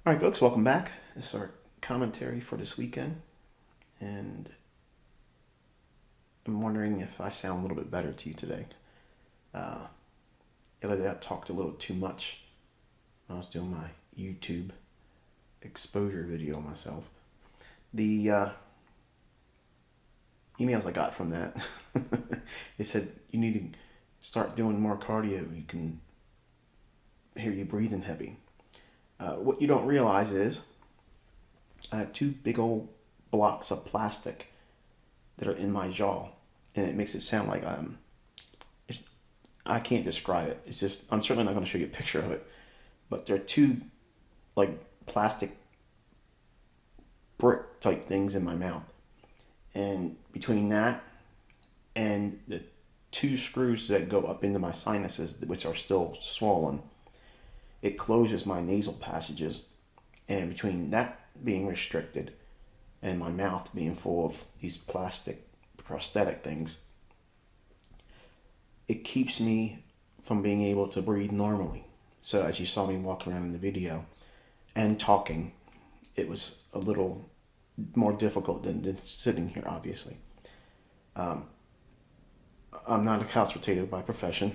All right, folks, welcome back. This is our commentary for this weekend, and I'm wondering if I sound a little bit better to you today. Uh, the other day I talked a little too much when I was doing my YouTube exposure video myself. The emails I got from that, they said you need to start doing more cardio. You can hear you breathing heavy. What you don't realize is I have two big old blocks of plastic that are in my jaw, and it makes it sound like it's, I can't describe it. It's just I'm certainly not going to show you a picture of it, but they're two like plastic brick type things in my mouth, and between that and the two screws that go up into my sinuses, which are still swollen, it closes my nasal passages, and between that being restricted and my mouth being full of these plastic prosthetic things, it keeps me from being able to breathe normally. So as you saw me walk around in the video and talking, it was a little more difficult than sitting here, obviously. Um, I'm not a couch potato by profession.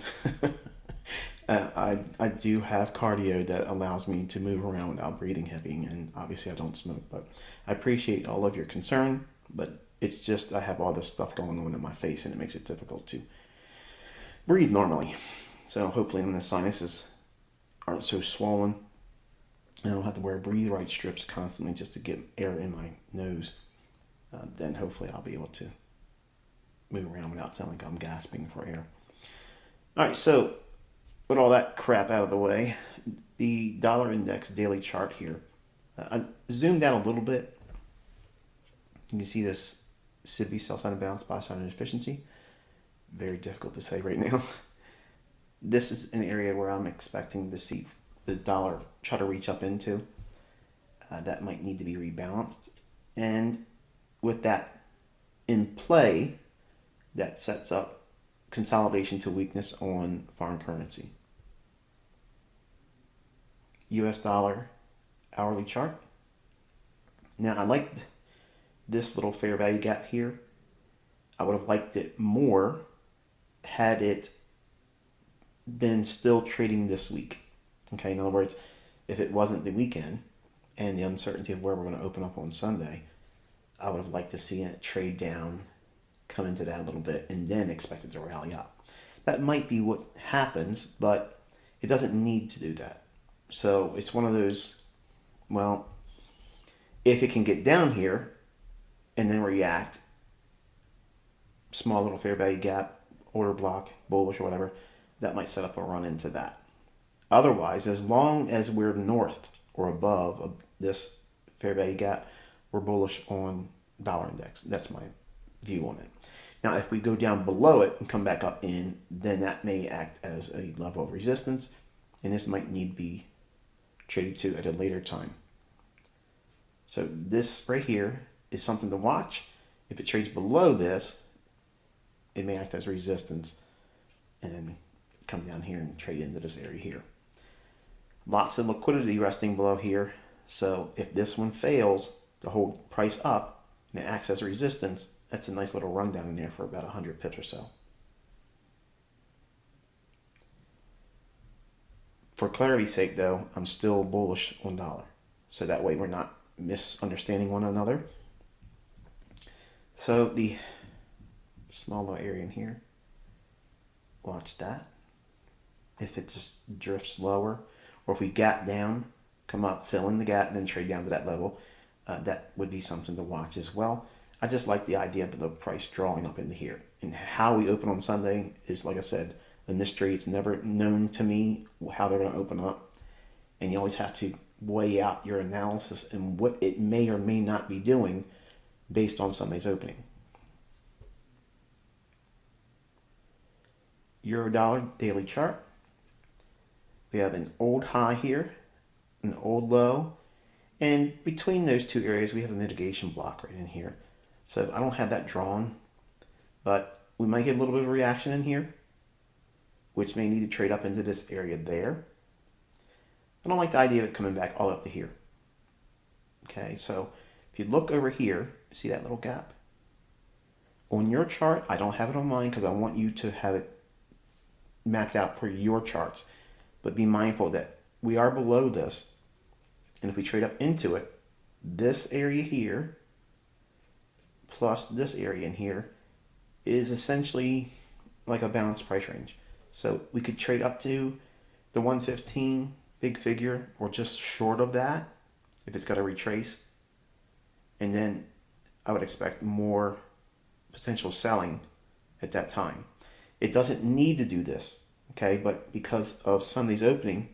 I do have cardio that allows me to move around without breathing heavy, and obviously I don't smoke, but I appreciate all of your concern, but it's just I have all this stuff going on in my face and it makes it difficult to breathe normally. So hopefully when the sinuses aren't so swollen, I don't have to wear breathe right strips constantly just to get air in my nose. Then hopefully I'll be able to move around without sounding like I'm gasping for air. All right, so with all that crap out of the way, the dollar index daily chart here. I zoomed out a little bit. You can see this SIBI sell sign of balance, buy sign of efficiency. Very difficult to say right now. This is an area where I'm expecting to see the dollar try to reach up into. That might need to be rebalanced. And with that in play, that sets up consolidation to weakness on foreign currency. US dollar hourly chart. Now I like this little fair value gap here. I would have liked it more had it been still trading this week. Okay, in other words, if it wasn't the weekend and the uncertainty of where we're going to open up on Sunday, I would have liked to see it trade down, come into that a little bit, and then expect it to rally up. That might be what happens, but it doesn't need to do that. So it's one of those, well, if it can get down here and then react, small little fair value gap, order block, bullish or whatever, that might set up a run into that. Otherwise, as long as we're north or above of this fair value gap, we're bullish on dollar index. That's my view on it. Now, if we go down below it and come back up in, then that may act as a level of resistance, and this might need to be traded to at a later time. So this right here is something to watch. If it trades below this, it may act as resistance and then come down here and trade into this area here. Lots of liquidity resting below here. So if this one fails to hold price up and it acts as resistance, that's a nice little rundown in there for about 100 pips or so. For clarity's sake, though, I'm still bullish on dollar. So that way we're not misunderstanding one another. So the small little area in here, watch that. If it just drifts lower, or if we gap down, come up, fill in the gap, and then trade down to that level, that would be something to watch as well. I just like the idea of the price drawing up into here. And how we open on Sunday is, like I said, a mystery. It's never known to me how they're going to open up. And you always have to weigh out your analysis and what it may or may not be doing based on Sunday's opening. Euro dollar daily chart. We have an old high here, an old low, and between those two areas we have a mitigation block right in here. So I don't have that drawn, but we might get a little bit of reaction in here, which may need to trade up into this area there. I don't like the idea of it coming back all up to here. Okay, so if you look over here, see that little gap? On your chart, I don't have it on mine because I want you to have it mapped out for your charts. But be mindful that we are below this. And if we trade up into it, this area here plus this area in here is essentially like a balanced price range. So we could trade up to the 115 big figure or just short of that if it's got to retrace. And then I would expect more potential selling at that time. It doesn't need to do this, okay? But because of Sunday's opening,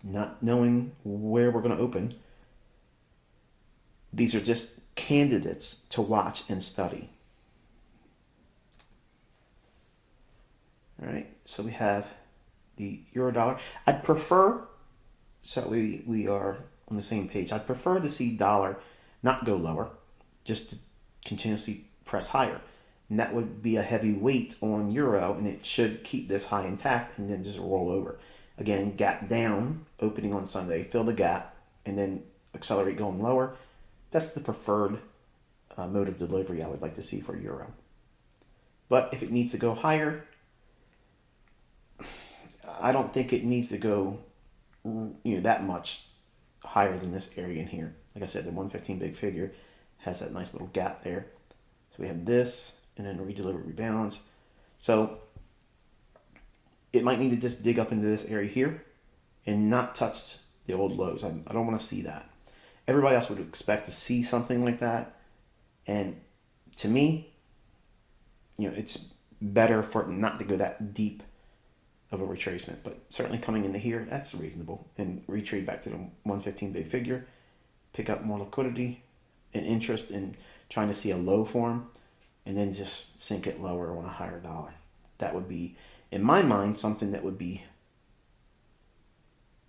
not knowing where we're going to open, these are just candidates to watch and study. All right, so we have the euro dollar. I'd prefer, so we are on the same page, I'd prefer to see dollar not go lower, just to continuously press higher. And that would be a heavy weight on euro, and it should keep this high intact and then just roll over. Again, gap down, opening on Sunday, fill the gap, and then accelerate going lower. That's the preferred mode of delivery I would like to see for euro. But if it needs to go higher, I don't think it needs to go that much higher than this area in here. Like I said, the 115 big figure has that nice little gap there. So we have this, and then redeliver, rebalance. So it might need to just dig up into this area here and not touch the old lows. I don't want to see that. Everybody else would expect to see something like that. And to me, it's better for it not to go that deep of a retracement. But certainly coming into here, that's reasonable. And retrade back to the 115 big figure, pick up more liquidity and interest in trying to see a low form, and then just sink it lower on a higher dollar. That would be, in my mind, something that would be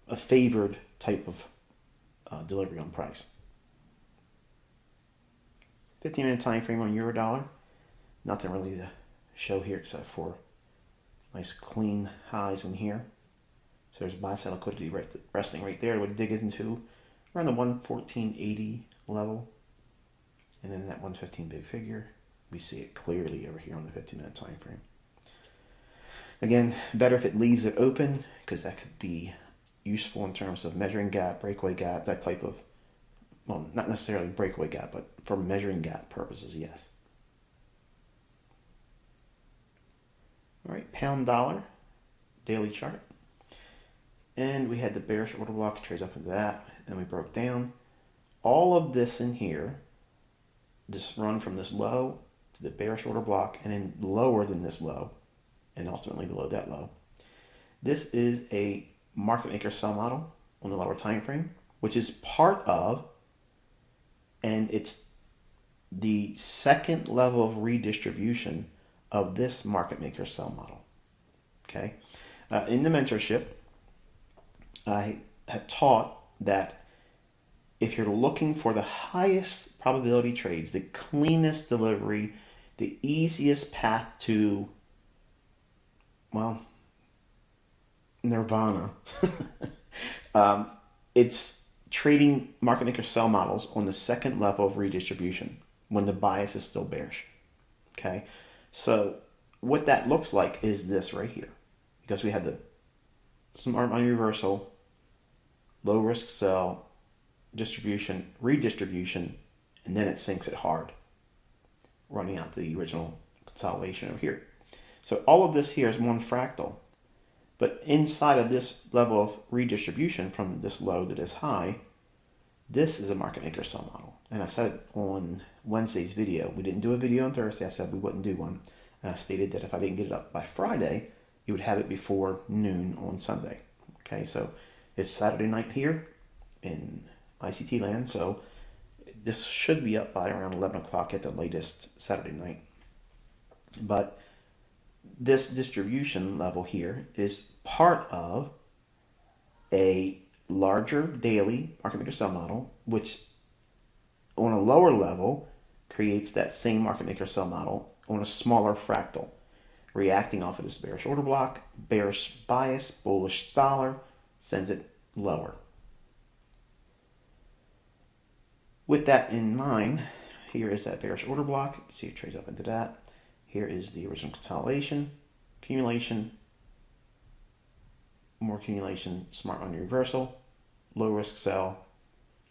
a favored type of delivery on price. 15-minute time frame on euro dollar. Nothing really to show here except for nice clean highs in here. So there's buy side liquidity resting right there. It would dig into around the 114.80 level. And then that 115 big figure, we see it clearly over here on the 15-minute time frame. Again, better if it leaves it open, because that could be useful in terms of measuring gap, breakaway gap, that type of, well, not necessarily breakaway gap, but for measuring gap purposes, yes. All right, pound dollar, daily chart. And we had the bearish order block, trades up into that, and we broke down. All of this in here, just run from this low to the bearish order block, and then lower than this low, and ultimately below that low. This is a market maker sell model on the lower time frame, which is part of, and it's the second level of redistribution of this market maker sell model. Okay, in the mentorship, I have taught that if you're looking for the highest probability trades, the cleanest delivery, the easiest path to, well, nirvana, it's trading market maker sell models on the second level of redistribution when the bias is still bearish. Okay, so what that looks like is this right here, because we had the smart money reversal, low risk sell, distribution, redistribution, and then it sinks it hard, running out the original consolidation over here. So all of this here is one fractal, but inside of this level of redistribution from this low to this high, this is a market maker sell model. And I said it on Wednesday's video. We didn't do a video on Thursday. I said we wouldn't do one. And I stated that if I didn't get it up by Friday, you would have it before noon on Sunday. Okay, so it's Saturday night here in ICT land, so this should be up by around 11 o'clock at the latest Saturday night. But this distribution level here is part of a larger daily market maker sell model, which on a lower level creates that same market maker sell model on a smaller fractal, reacting off of this bearish order block, bearish bias, bullish dollar, sends it lower. With that in mind, here is that bearish order block. You can see it trades up into that. Here is the original consolidation, accumulation, more accumulation, smart money reversal, low risk sell,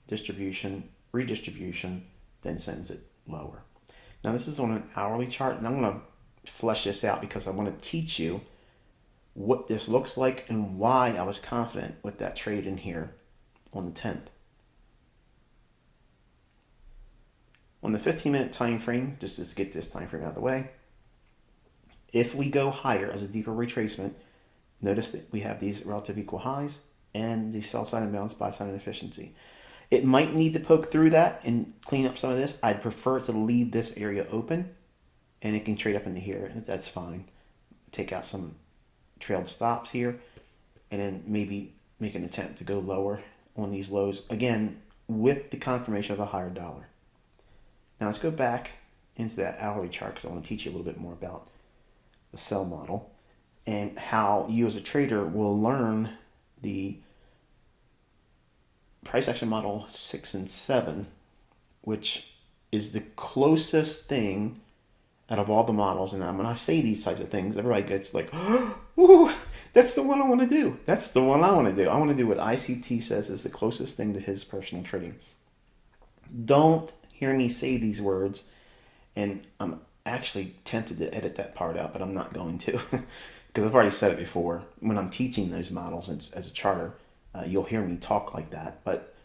distribution, redistribution, then sends it lower. Now this is on an hourly chart, and I'm going to flesh this out because I want to teach you what this looks like and why I was confident with that trade in here on the 10th. On the 15-minute time frame, just to get this time frame out of the way, if we go higher as a deeper retracement, notice that we have these relative equal highs and the sell side imbalance, buy side inefficiency. It might need to poke through that and clean up some of this. I'd prefer to leave this area open, and it can trade up into here, and that's fine. Take out some trailed stops here, and then maybe make an attempt to go lower on these lows, again, with the confirmation of a higher dollar. Now let's go back into that hourly chart because I want to teach you a little bit more about the sell model and how you as a trader will learn the price action model 6 and 7, which is the closest thing out of all the models. And when I say these types of things, everybody gets like, ooh, that's the one I want to do. That's the one I want to do. I want to do what ICT says is the closest thing to his personal trading. Don't hear me say these words, and I'm actually tempted to edit that part out, but I'm not going to because I've already said it before. When I'm teaching those models as a charter, you'll hear me talk like that, but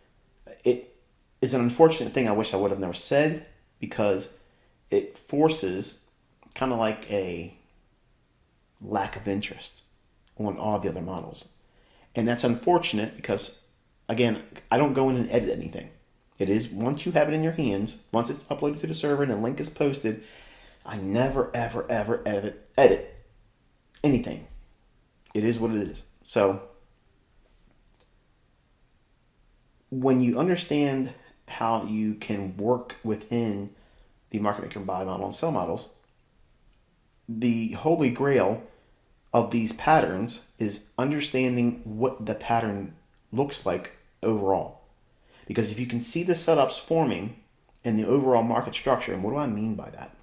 it is an unfortunate thing I wish I would have never said because it forces kind of like a lack of interest on all the other models. And that's unfortunate because, again, I don't go in and edit anything. It is, once you have it in your hands, once it's uploaded to the server and the link is posted, I never, ever, ever edit anything. It is what it is. So when you understand how you can work within the market maker buy model and sell models, the holy grail of these patterns is understanding what the pattern looks like overall. Because if you can see the setups forming in the overall market structure, and what do I mean by that?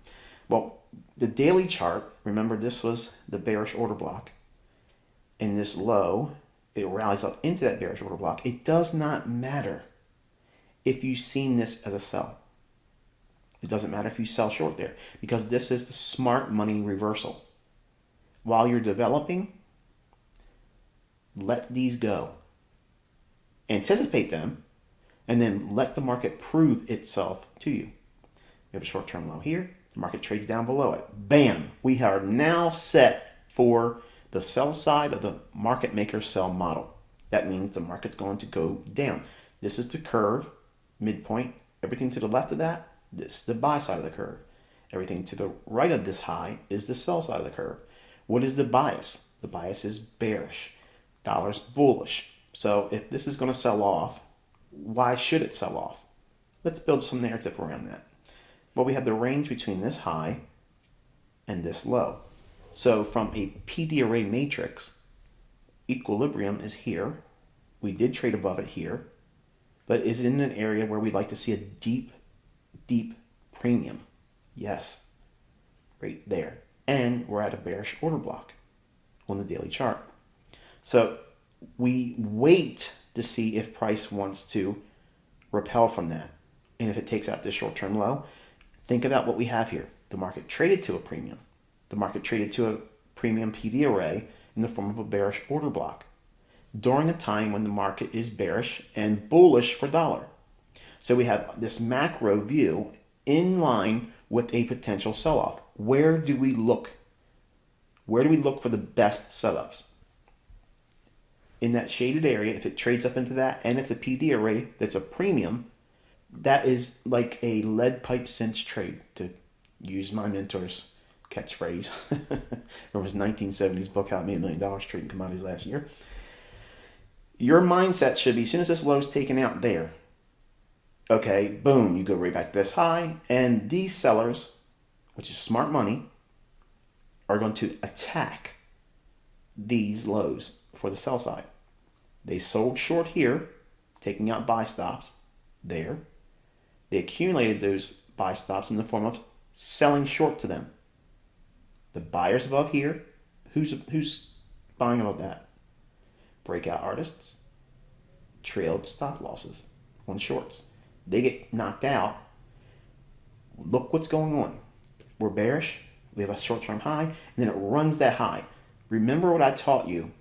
Well, the daily chart, remember this was the bearish order block. In this low, it rallies up into that bearish order block. It does not matter if you've seen this as a sell. It doesn't matter if you sell short there, because this is the smart money reversal. While you're developing, let these go. Anticipate them, and then let the market prove itself to you. We have a short-term low here. The market trades down below it. Bam! We are now set for the sell side of the market maker sell model. That means the market's going to go down. This is the curve, midpoint. Everything to the left of that, this is the buy side of the curve. Everything to the right of this high is the sell side of the curve. What is the bias? The bias is bearish. Dollar's bullish. So if this is going to sell off, why should it sell off? Let's build some narrative around that. Well, we have the range between this high and this low. So from a PD array matrix, equilibrium is here. We did trade above it here, but is in an area where we'd like to see a deep, deep premium. Yes, right there. And we're at a bearish order block on the daily chart. So we wait to see if price wants to repel from that. And if it takes out this short-term low, think about what we have here. The market traded to a premium. The market traded to a premium PD array in the form of a bearish order block during a time when the market is bearish and bullish for dollar. So we have this macro view in line with a potential sell-off. Where do we look? Where do we look for the best setups? In that shaded area, if it trades up into that and it's a PD array that's a premium, that is like a lead pipe cinch trade, to use my mentor's catchphrase from his 1970s book, How I Made $1 Million Trading Commodities Last Year. Your mindset should be, as soon as this low is taken out there, okay, boom, you go right back to this high, and these sellers, which is smart money, are going to attack these lows for the sell side. They sold short here, taking out buy stops there. They accumulated those buy stops in the form of selling short to them. The buyers above here, who's buying above that? Breakout artists, trailed stop losses on shorts. They get knocked out. Look what's going on. We're bearish. We have a short-term high, and then it runs that high. Remember what I taught you.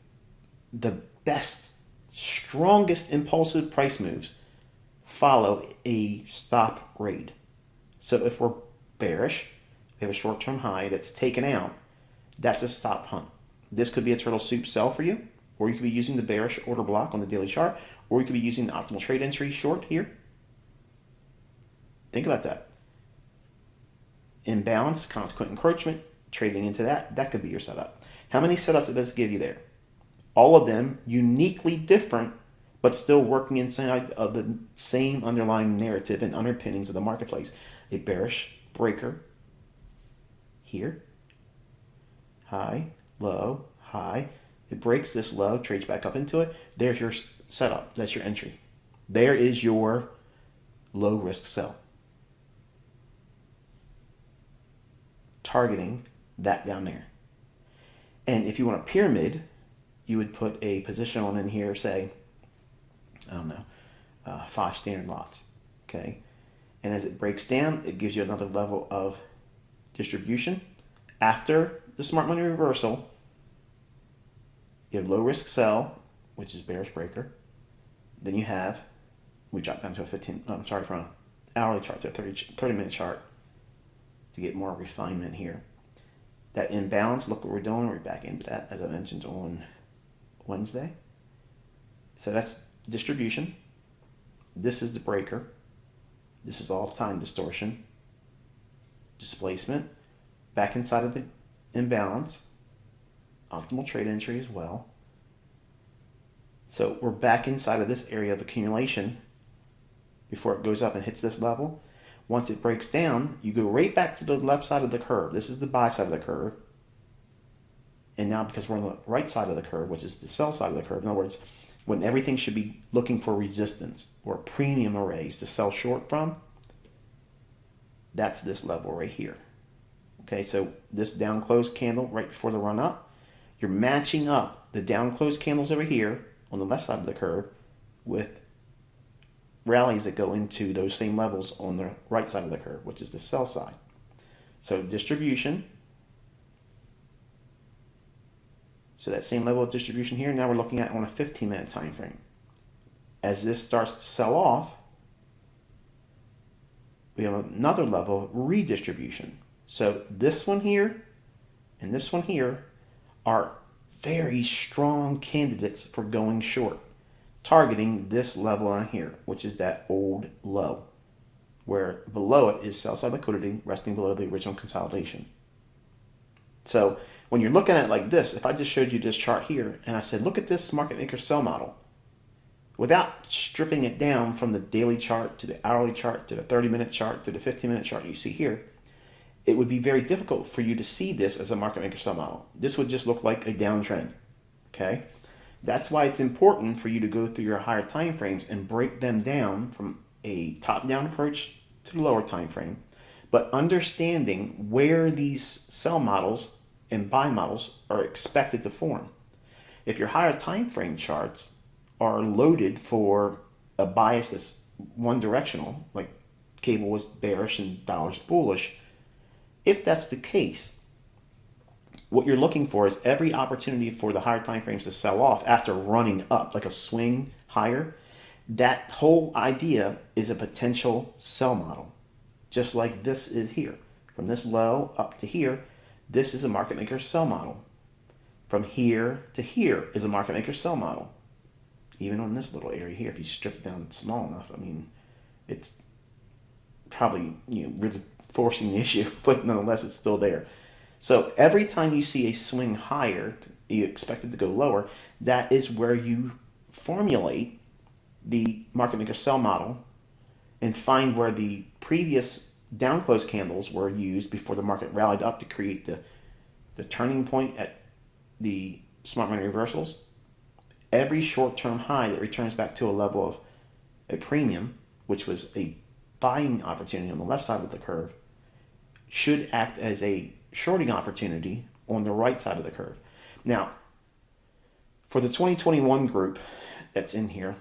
The best, strongest impulsive price moves follow a stop raid. So if we're bearish, we have a short-term high that's taken out, that's a stop hunt. This could be a turtle soup sell for you, or you could be using the bearish order block on the daily chart, or you could be using the optimal trade entry short here. Think about that. Imbalance, consequent encroachment, trading into that could be your setup. How many setups did this give you there? All of them uniquely different, but still working inside of the same underlying narrative and underpinnings of the marketplace. A bearish breaker here, high, low, high. It breaks this low, trades back up into it. There's your setup. That's your entry. There is your low risk sell. Targeting that down there. And if you want a pyramid, you would put a position on in here, say, I don't know, 5 standard lots. Okay. And as it breaks down, it gives you another level of distribution. After the smart money reversal, you have low risk sell, which is bearish breaker. Then you have, we dropped down to a from an hourly chart to a 30-minute chart to get more refinement here. That imbalance, look what we're doing. We're back into that, as I mentioned on Wednesday. So that's distribution. This is the breaker. This is all time distortion. Displacement. Back inside of the imbalance. Optimal trade entry as well. So we're back inside of this area of accumulation before it goes up and hits this level. Once it breaks down, you go right back to the left side of the curve. This is the buy side of the curve. And now because we're on the right side of the curve, which is the sell side of the curve, in other words, when everything should be looking for resistance or premium arrays to sell short from, that's this level right here. Okay, so this down close candle right before the run up, you're matching up the down close candles over here on the left side of the curve with rallies that go into those same levels on the right side of the curve, which is the sell side. So distribution. So that same level of distribution here, now we're looking at on a 15-minute time frame. As this starts to sell off, we have another level of redistribution. So this one here and this one here are very strong candidates for going short, targeting this level on here, which is that old low, where below it is sell side liquidity resting below the original consolidation. So when you're looking at it like this, if I just showed you this chart here and I said, look at this market maker sell model, without stripping it down from the daily chart to the hourly chart to the 30-minute chart to the 15-minute chart you see here, it would be very difficult for you to see this as a market maker sell model. This would just look like a downtrend. Okay? That's why it's important for you to go through your higher time frames and break them down from a top-down approach to the lower time frame, but understanding where these sell models and buy models are expected to form. If your higher time frame charts are loaded for a bias that's one directional, like cable was bearish and dollars bullish, if that's the case, what you're looking for is every opportunity for the higher time frames to sell off after running up, like a swing higher. That whole idea is a potential sell model, just like this is here. From this low up to here, this is a market maker sell model. From here to here is a market maker sell model. Even on this little area here, if you strip it down small enough, I mean, it's probably really forcing the issue, but nonetheless, it's still there. So every time you see a swing higher, you expect it to go lower. That is where you formulate the market maker sell model and find where the previous down close candles were used before the market rallied up to create the turning point at the smart money reversals. Every short-term high that returns back to a level of a premium, which was a buying opportunity on the left side of the curve should act as a shorting opportunity on the right side of the curve. Now, for the 2021 group that's in here,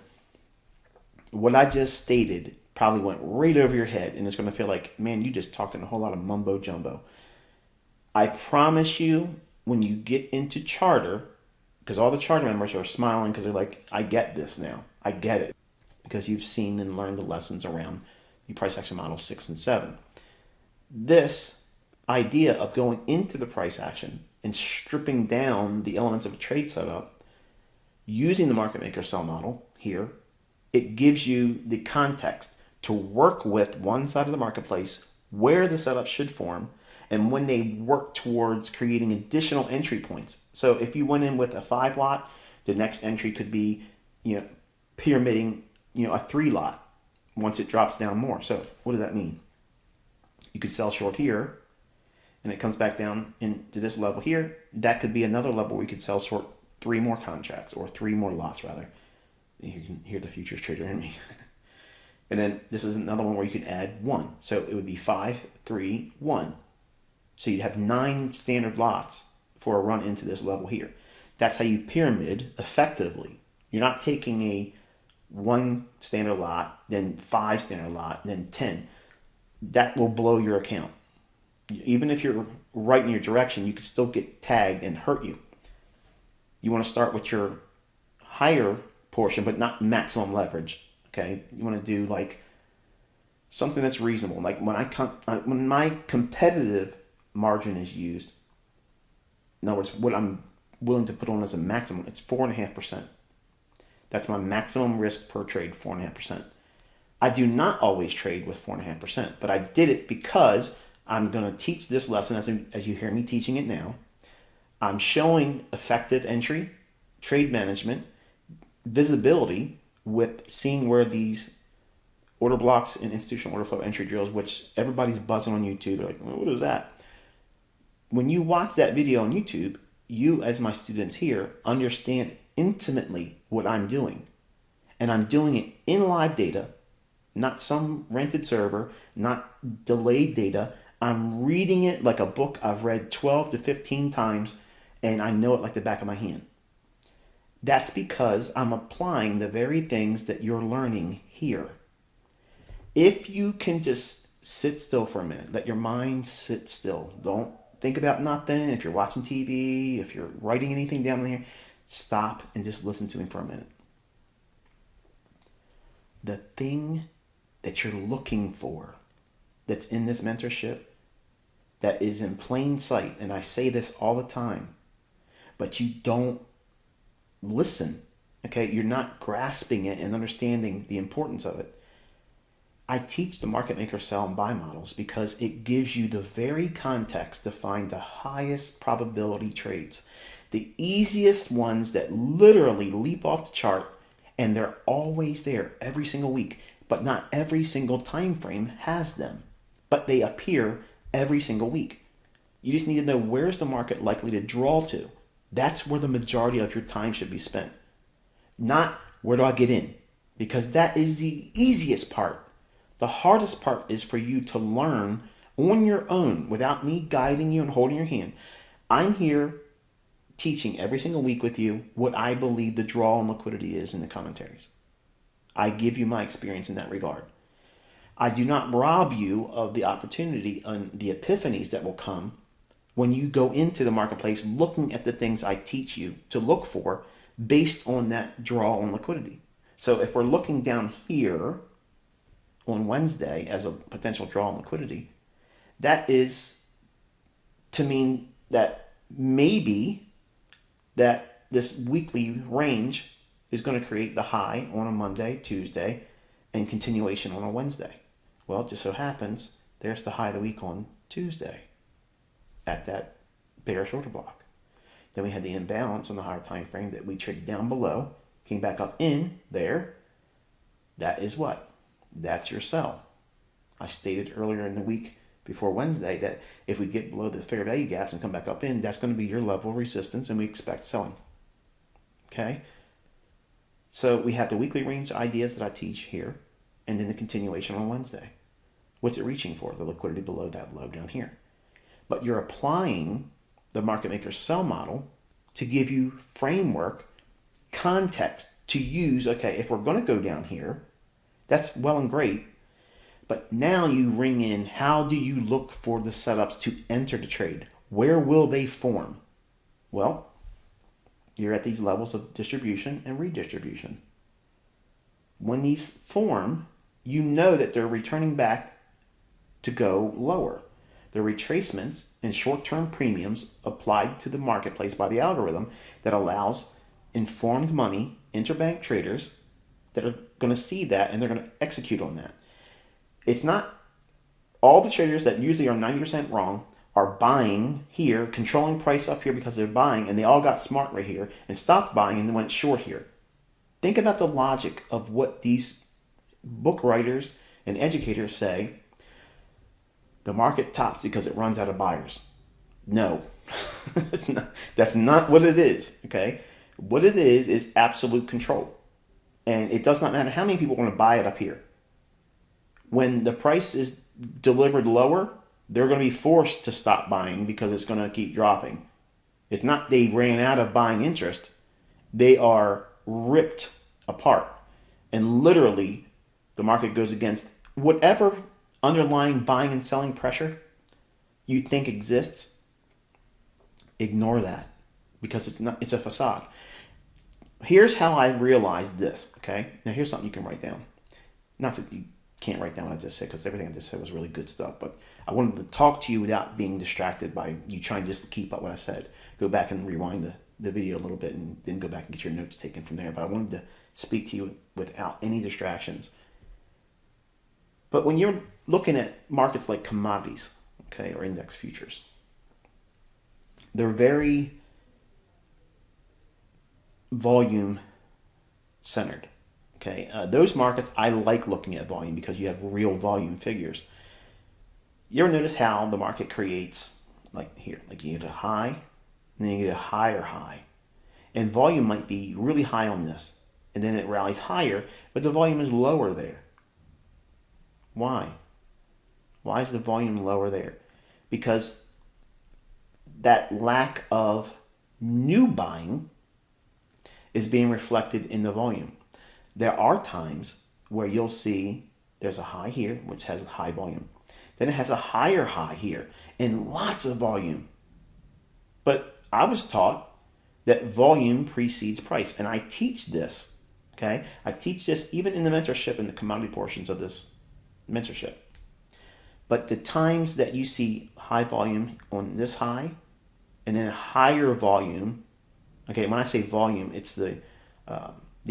what I just stated probably went right over your head, and it's going to feel like, man, you just talked in a whole lot of mumbo jumbo. I promise you, when you get into charter, because all the charter members are smiling because they're like, I get this now. I get it. Because you've seen and learned the lessons around the price action model 6 and 7. This idea of going into the price action and stripping down the elements of a trade setup using the market maker sell model here, it gives you the context to work with one side of the marketplace where the setup should form and when they work towards creating additional entry points. So if you went in with a 5 lot, the next entry could be, pyramiding, a 3 lot once it drops down more. So what does that mean? You could sell short here and it comes back down into this level here. That could be another level where you could sell short 3 more contracts, or 3 more lots rather. You can hear the futures trader in me. And then this is another one where you can add 1. So it would be 5, 3, 1. So you'd have 9 standard lots for a run into this level here. That's how you pyramid effectively. You're not taking a 1 standard lot, then 5 standard lot, then 10. That will blow your account. Even if you're right in your direction, you could still get tagged and hurt you. You want to start with your higher portion, but not maximum leverage. Okay, you want to do like something that's reasonable. Like when my competitive margin is used, in other words, what I'm willing to put on as a maximum, it's 4.5%. That's my maximum risk per trade, 4.5%. I do not always trade with 4.5%, but I did it because I'm going to teach this lesson as you hear me teaching it now. I'm showing effective entry, trade management, visibility with seeing where these order blocks and institutional order flow entry drills, which everybody's buzzing on YouTube. They're like, well, what is that? When you watch that video on YouTube, you as my students here understand intimately what I'm doing. And I'm doing it in live data, not some rented server, not delayed data. I'm reading it like a book I've read 12 to 15 times, and I know it like the back of my hand. That's because I'm applying the very things that you're learning here. If you can just sit still for a minute, let your mind sit still. Don't think about nothing. If you're watching TV, if you're writing anything down here, stop and just listen to me for a minute. The thing that you're looking for that's in this mentorship, that is in plain sight, and I say this all the time, but you don't listen, okay? You're not grasping it and understanding the importance of it. I teach the market maker sell and buy models because it gives you the very context to find the highest probability trades, the easiest ones that literally leap off the chart, and they're always there every single week, but not every single time frame has them, but they appear every single week. You just need to know, where's the market likely to draw to. That's where the majority of your time should be spent. Not where do I get in? Because that is the easiest part. The hardest part is for you to learn on your own without me guiding you and holding your hand. I'm here teaching every single week with you what I believe the draw and liquidity is in the commentaries. I give you my experience in that regard. I do not rob you of the opportunity and the epiphanies that will come when you go into the marketplace looking at the things I teach you to look for based on that draw on liquidity. So if we're looking down here on Wednesday as a potential draw on liquidity, that is to mean that maybe that this weekly range is going to create the high on a Monday, Tuesday, and continuation on a Wednesday. Well, it just so happens there's the high of the week on Tuesday at that bearish order block. Then we had the imbalance on the higher time frame that we traded down below, came back up in there. That is what? That's your sell. I stated earlier in the week before Wednesday that if we get below the fair value gaps and come back up in, that's going to be your level of resistance, and we expect selling. Okay? So we have the weekly range ideas that I teach here, and then the continuation on Wednesday. What's it reaching for? The liquidity below that low down here. But you're applying the market maker sell model to give you framework, context to use. Okay, if we're going to go down here, that's well and great. But now you ring in, how do you look for the setups to enter the trade? Where will they form? Well, you're at these levels of distribution and redistribution. When these form, you know that they're returning back to go lower. The retracements and short-term premiums applied to the marketplace by the algorithm that allows informed money, interbank traders that are going to see that and they're going to execute on that. It's not all the traders that usually are 90% wrong are buying here, controlling price up here because they're buying, and they all got smart right here and stopped buying and went short here. Think about the logic of what these book writers and educators say. The market tops because it runs out of buyers. No, that's not what it is, okay? What it is absolute control. And it does not matter how many people want to buy it up here. When the price is delivered lower, they're going to be forced to stop buying because it's going to keep dropping. It's not they ran out of buying interest. They are ripped apart. And literally, the market goes against whatever underlying buying and selling pressure you think exists. Ignore that because it's a facade. Here's how I realized this, okay? Now here's something you can write down. Not that you can't write down what I just said because everything I just said was really good stuff, but I wanted to talk to you without being distracted by you trying just to keep up what I said. Go back and rewind the video a little bit and then go back and get your notes taken from there. But I wanted to speak to you without any distractions. But when you're looking at markets like commodities, okay, or index futures, they're very volume centered. Okay, those markets, I like looking at volume because you have real volume figures. You ever notice how the market creates, like here, like you get a high, and then you get a higher high. And volume might be really high on this, and then it rallies higher, but the volume is lower there. Why? Why is the volume lower there? Because that lack of new buying is being reflected in the volume. There are times where you'll see there's a high here, which has a high volume. Then it has a higher high here and lots of volume. But I was taught that volume precedes price. And I teach this, okay? I teach this even in the mentorship and the commodity portions of this mentorship. But the times that you see high volume on this high and then higher volume, okay, when I say volume, it's the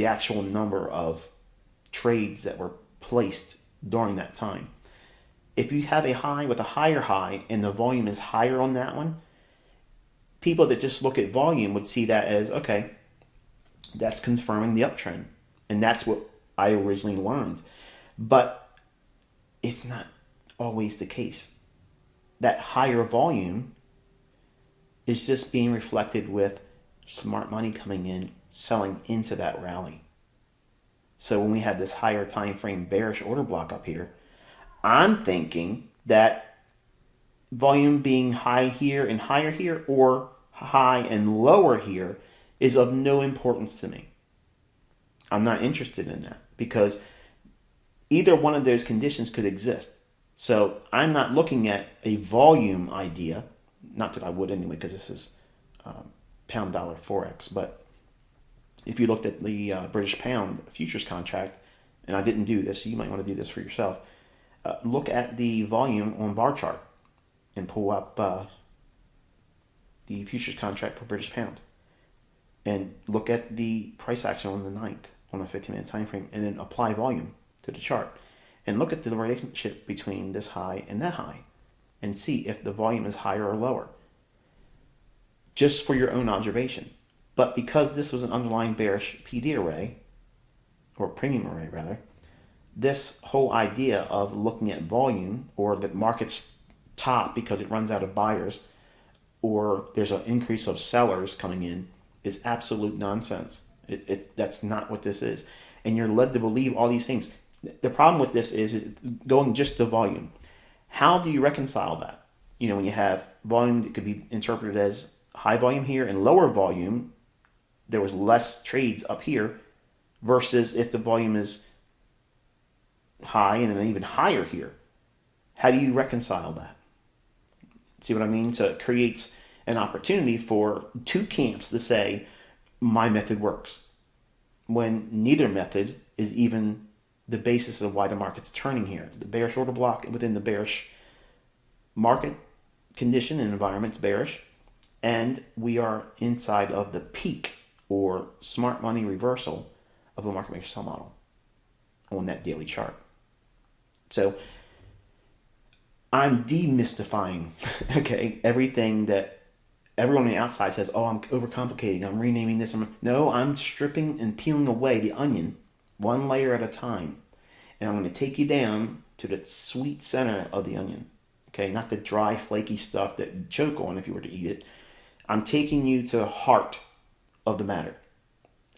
actual number of trades that were placed during that time. If you have a high with a higher high and the volume is higher on that one, people that just look at volume would see that as, okay, that's confirming the uptrend. And that's what I originally learned. But it's not always the case. That higher volume is just being reflected with smart money coming in, selling into that rally. So when we had this higher time frame bearish order block up here, I'm thinking that volume being high here and higher here or high and lower here is of no importance to me. I'm not interested in that because either one of those conditions could exist. So I'm not looking at a volume idea, not that I would anyway because this is pound dollar forex, but if you looked at the British pound futures contract, and I didn't do this, so you might want to do this for yourself, look at the volume on bar chart and pull up the futures contract for British pound and look at the price action on the 9th on a 15-minute time frame and then apply volume to the chart and look at the relationship between this high and that high and see if the volume is higher or lower just for your own observation. But because this was an underlying bearish PD array, or premium array rather, this whole idea of looking at volume or that markets top because it runs out of buyers or there's an increase of sellers coming in is absolute nonsense. That's not what this is. And you're led to believe all these things. The problem with this is going just to volume. How do you reconcile that? When you have volume that could be interpreted as high volume here and lower volume, there was less trades up here, versus if the volume is high and then even higher here. How do you reconcile that? See what I mean? So it creates an opportunity for two camps to say, my method works, when neither method is even the basis of why the market's turning here. The bearish order block within the bearish market condition and environment's bearish, and we are inside of the peak or smart money reversal of a market maker sell model on that daily chart. So I'm demystifying, okay, everything that everyone on the outside says, oh, I'm overcomplicating, I'm renaming this. No, I'm stripping and peeling away the onion one layer at a time. And I'm going to take you down to the sweet center of the onion. Okay, not the dry, flaky stuff that you choke on if you were to eat it. I'm taking you to the heart of the matter.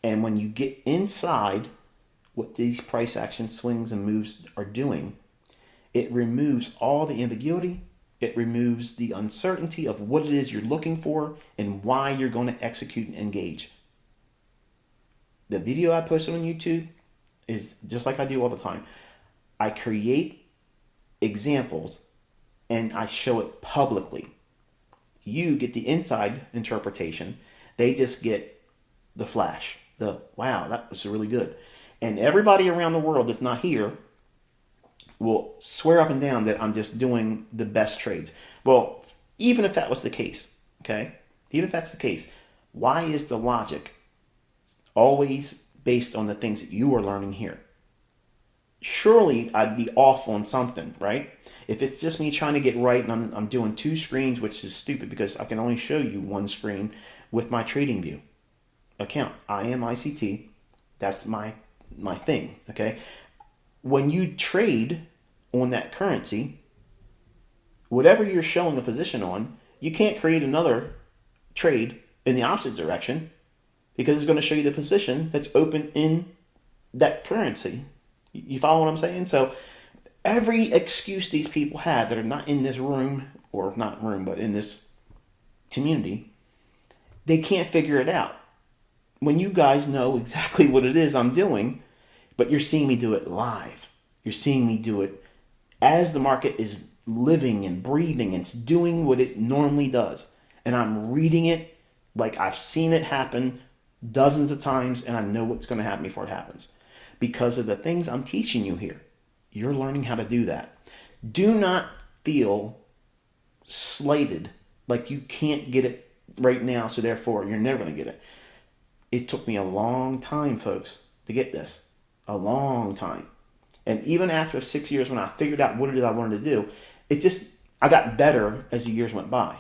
And when you get inside what these price action swings and moves are doing, it removes all the ambiguity. It removes the uncertainty of what it is you're looking for and why you're going to execute and engage. The video I posted on YouTube is just like I do all the time. I create examples and I show it publicly. You get the inside interpretation. They just get the flash. The, wow, that was really good. And everybody around the world that's not here will swear up and down that I'm just doing the best trades. Well, even if that was the case, okay? Even if that's the case, why is the logic always based on the things that you are learning here? Surely I'd be off on something, right? If it's just me trying to get right and I'm doing two screens, which is stupid because I can only show you one screen with my trading view account. I am ICT. That's my thing, okay? When you trade on that currency, whatever you're showing a position on, you can't create another trade in the opposite direction because it's going to show you the position that's open in that currency. You follow what I'm saying? So every excuse these people have that are not in this room, or not room, but in this community, they can't figure it out. When you guys know exactly what it is I'm doing, but you're seeing me do it live. You're seeing me do it as the market is living and breathing. It's doing what it normally does. And I'm reading it like I've seen it happen dozens of times, and I know what's going to happen before it happens. Because of the things I'm teaching you here. You're learning how to do that. Do not feel slighted like you can't get it right now, so therefore you're never going to get it. It took me a long time, folks, to get this. A long time. And even after 6 years when I figured out what it is I wanted to do, I got better as the years went by.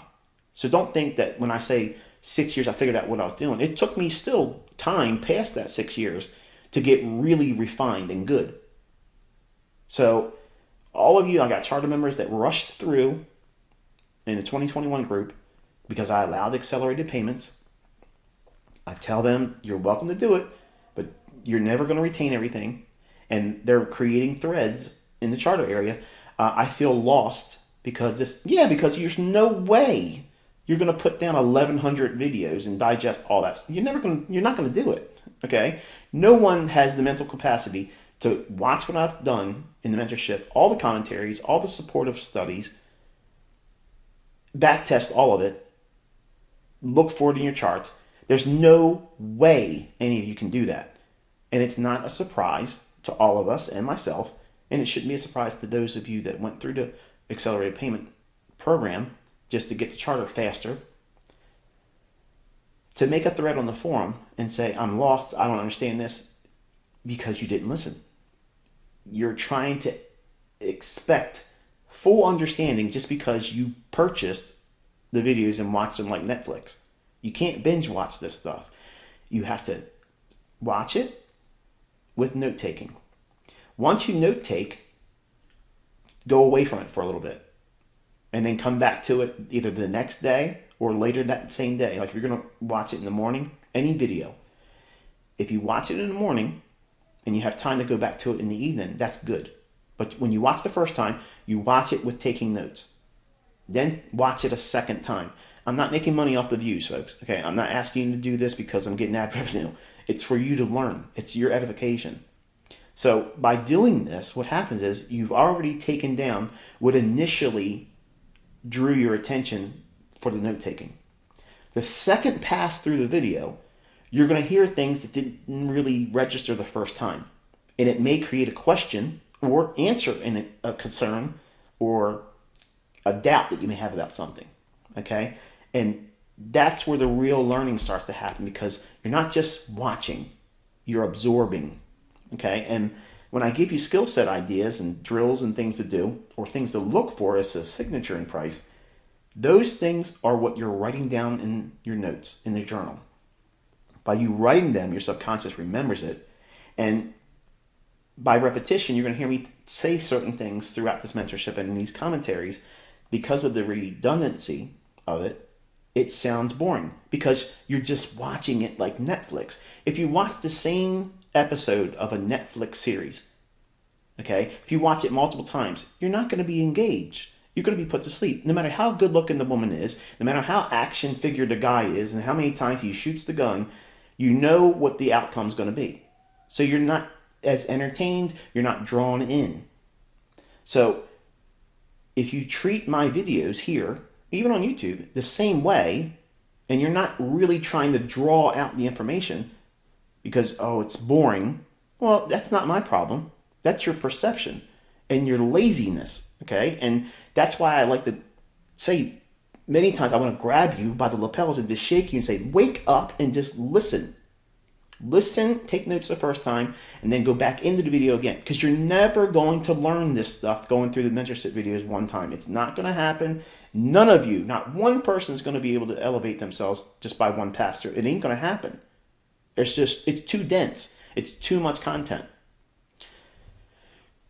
So don't think that when I say 6 years I figured out what I was doing. It took me still time past that 6 years to get really refined and good. So all of you, I got charter members that rushed through in the 2021 group because I allowed accelerated payments. I tell them, you're welcome to do it, but you're never going to retain everything. And they're creating threads in the charter area. I feel lost because there's no way you're going to put down 1,100 videos and digest all that. You're not going to do it. Okay. No one has the mental capacity to watch what I've done in the mentorship, all the commentaries, all the supportive studies, backtest all of it, look for it in your charts. There's no way any of you can do that. And it's not a surprise to all of us and myself, and it shouldn't be a surprise to those of you that went through the accelerated payment program just to get the charter faster. To make a thread on the forum and say, I'm lost, I don't understand this, because you didn't listen. You're trying to expect full understanding just because you purchased the videos and watched them like Netflix. You can't binge watch this stuff. You have to watch it with note taking. Once you note take, go away from it for a little bit and then come back to it either the next day or later that same day. Like if you're going to watch it in the morning, any video, if you watch it in the morning and you have time to go back to it in the evening, that's good. But when you watch the first time, you watch it with taking notes. Then watch it a second time. I'm not making money off the views, folks. Okay, I'm not asking you to do this because I'm getting ad revenue. It's for you to learn. It's your edification. So by doing this, what happens is you've already taken down what initially drew your attention for the note taking. The second pass through the video, you're going to hear things that didn't really register the first time. And it may create a question or answer in a concern or a doubt that you may have about something. Okay? And that's where the real learning starts to happen, because you're not just watching, you're absorbing. Okay? And when I give you skill set ideas and drills and things to do, or things to look for as a signature in price, those things are what you're writing down in your notes, in the journal. By you writing them, your subconscious remembers it. And by repetition, you're going to hear me say certain things throughout this mentorship and in these commentaries. Because of the redundancy of it, it sounds boring because you're just watching it like Netflix. If you watch the same episode of a Netflix series, okay, if you watch it multiple times, you're not going to be engaged. You're going to be put to sleep. No matter how good looking the woman is, no matter how action figured the guy is, and how many times he shoots the gun, you know what the outcome's going to be. So you're not as entertained, you're not drawn in. So if you treat my videos here, even on YouTube, the same way, and you're not really trying to draw out the information because, oh, it's boring, well, that's not my problem. That's your perception and your laziness, okay? And that's why I like to say many times I want to grab you by the lapels and just shake you and say, wake up and just listen. Listen, take notes the first time, and then go back into the video again. Because you're never going to learn this stuff going through the mentorship videos one time. It's not going to happen. None of you, not one person is going to be able to elevate themselves just by one pass through. It ain't going to happen. It's too dense. It's too much content.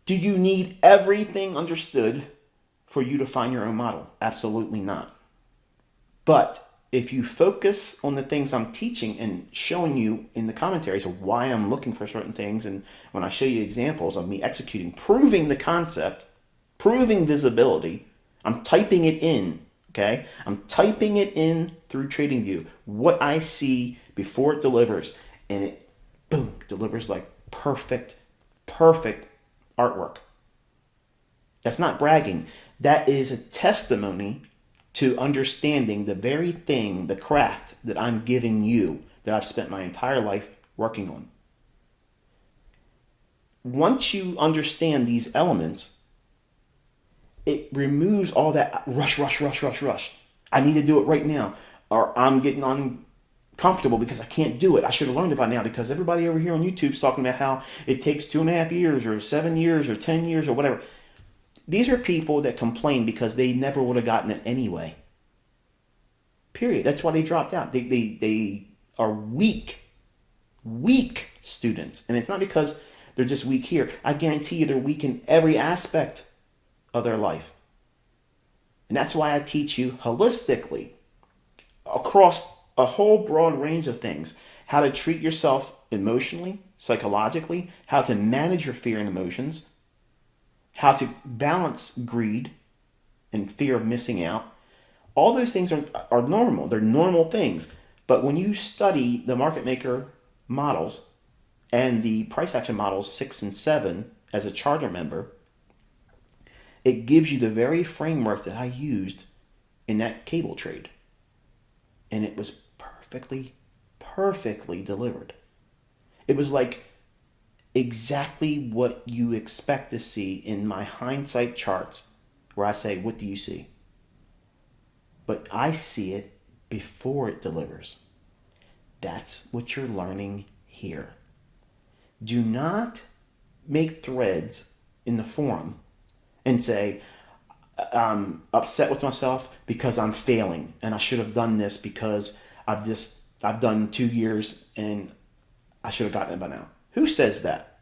Do you need everything understood for you to find your own model? Absolutely not. But if you focus on the things I'm teaching and showing you in the commentaries of why I'm looking for certain things, and when I show you examples of me executing, proving the concept, proving visibility, I'm typing it in, okay? I'm typing it in through TradingView, what I see before it delivers, and it, boom, delivers like perfect artwork. That's not bragging. That is a testimony to understanding the very thing, the craft that I'm giving you, that I've spent my entire life working on. Once you understand these elements, it removes all that rush. I need to do it right now. Or I'm getting uncomfortable because I can't do it. I should have learned it by now, because everybody over here on YouTube is talking about how it takes 2.5 years or 7 years or 10 years or whatever. These are people that complain because they never would have gotten it anyway. Period. That's why they dropped out. They are weak students. And it's not because they're just weak here. I guarantee you they're weak in every aspect of their life. And that's why I teach you holistically, across a whole broad range of things, how to treat yourself emotionally, psychologically, how to manage your fear and emotions, how to balance greed and fear of missing out. All those things are normal. They're normal things. But when you study the market maker models and the price action models 6 and 7 as a charter member, it gives you the very framework that I used in that cable trade. And it was perfectly delivered. It was like exactly what you expect to see in my hindsight charts, where I say, what do you see? But I see it before it delivers. That's what you're learning here. Do not make threads in the forum and say, I'm upset with myself because I'm failing and I should have done this because I've done 2 years and I should have gotten it by now. Who says that?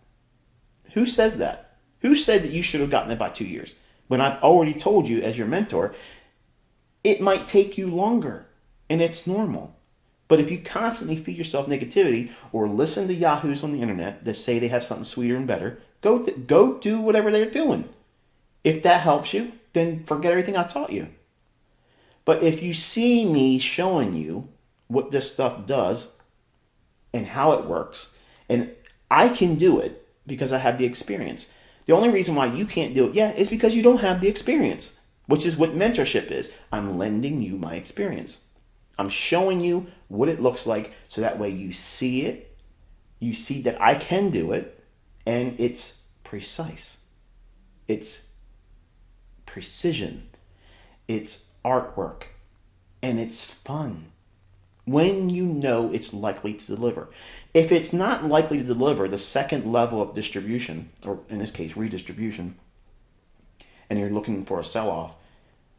Who says that? Who said that you should have gotten it by 2 years? When I've already told you as your mentor, it might take you longer, and it's normal. But if you constantly feed yourself negativity or listen to yahoos on the internet that say they have something sweeter and better, go do whatever they're doing. If that helps you, then forget everything I taught you. But if you see me showing you what this stuff does and how it works, and I can do it because I have the experience. The only reason why you can't do it yet is because you don't have the experience, which is what mentorship is. I'm lending you my experience. I'm showing you what it looks like so that way you see it, you see that I can do it, and it's precise. It's precision. It's artwork. And it's fun. When you know it's likely to deliver. If it's not likely to deliver the second level of distribution, or in this case, redistribution, and you're looking for a sell-off,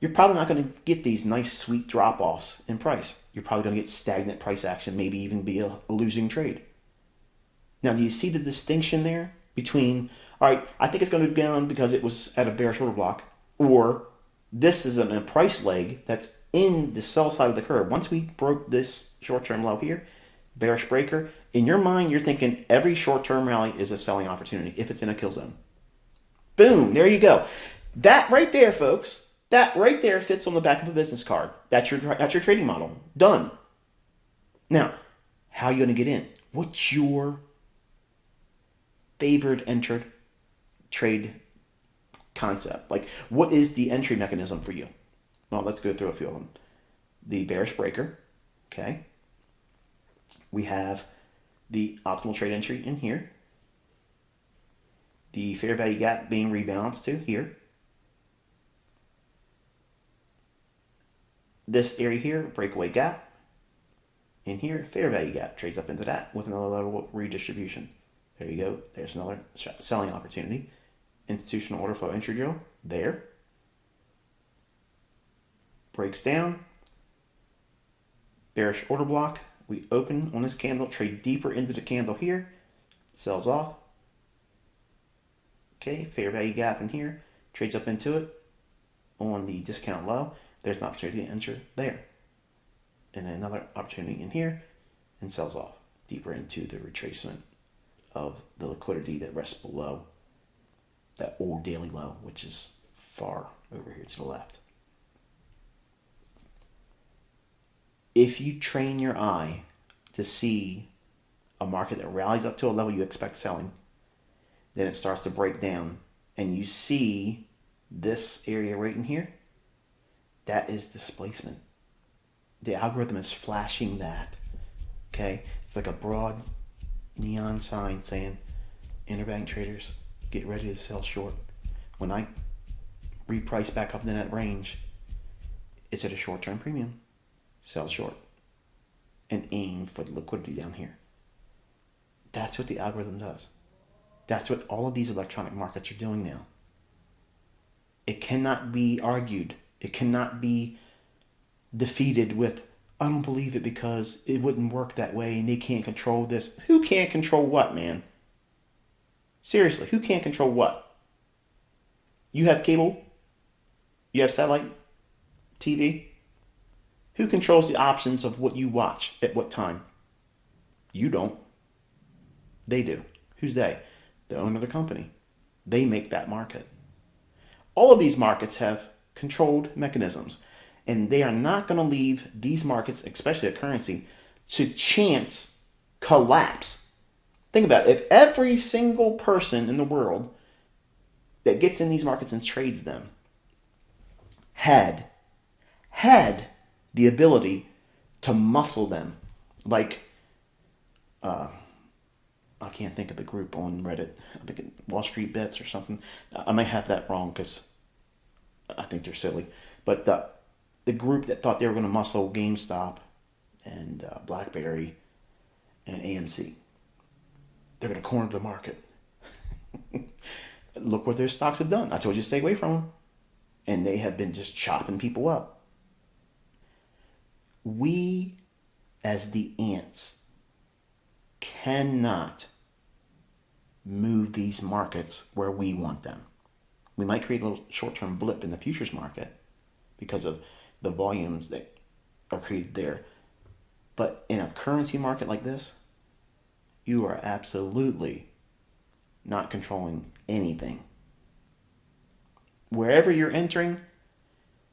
you're probably not going to get these nice, sweet drop-offs in price. You're probably going to get stagnant price action, maybe even be a losing trade. Now, do you see the distinction there between, all right, I think it's going to go down because it was at a bearish order block, or this is a price leg that's in the sell side of the curve. Once we broke this short-term low here, bearish breaker, in your mind, you're thinking every short-term rally is a selling opportunity if it's in a kill zone. Boom, there you go. That right there, folks, that right there fits on the back of a business card. That's your trading model. Done. Now, how are you going to get in? What's your favored entered trade concept? Like, what is the entry mechanism for you? Well, let's go through a few of them. The bearish breaker, okay. We have the optimal trade entry in here. The fair value gap being rebalanced to here. This area here, breakaway gap. In here, fair value gap trades up into that with another level of redistribution. There you go. There's another selling opportunity. Institutional order flow entry drill. There. Breaks down. Bearish order block. We open on this candle, trade deeper into the candle here. Sells off. Okay, fair value gap in here. Trades up into it on the discount low. There's an opportunity to enter there. And then another opportunity in here and sells off deeper into the retracement of the liquidity that rests below that old daily low, which is far over here to the left. If you train your eye to see a market that rallies up to a level you expect selling, then it starts to break down and you see this area right in here, that is displacement. The algorithm is flashing that. Okay? It's like a broad neon sign saying, interbank traders, get ready to sell short. When I reprice back up in that range, it's at a short-term premium. Sell short. And aim for the liquidity down here. That's what the algorithm does. That's what all of these electronic markets are doing now. It cannot be argued. It cannot be defeated with, I don't believe it because it wouldn't work that way and they can't control this. Who can't control what, man? Seriously, who can't control what? You have cable? You have satellite TV? Who controls the options of what you watch at what time? You don't. They do. Who's they? The owner of the company. They make that market. All of these markets have controlled mechanisms, and they are not going to leave these markets, especially a currency, to chance collapse. Think about it. If every single person in the world that gets in these markets and trades them had the ability to muscle them, like I can't think of the group on Reddit. I think Wall Street Bets or something. I might have that wrong because I think they're silly. But the group that thought they were going to muscle GameStop and BlackBerry and AMC, they're going to corner the market. Look what their stocks have done. I told you to stay away from them. And they have been just chopping people up. We, as the ants, cannot move these markets where we want them. We might create a little short-term blip in the futures market because of the volumes that are created there. But in a currency market like this, you are absolutely not controlling anything. Wherever you're entering,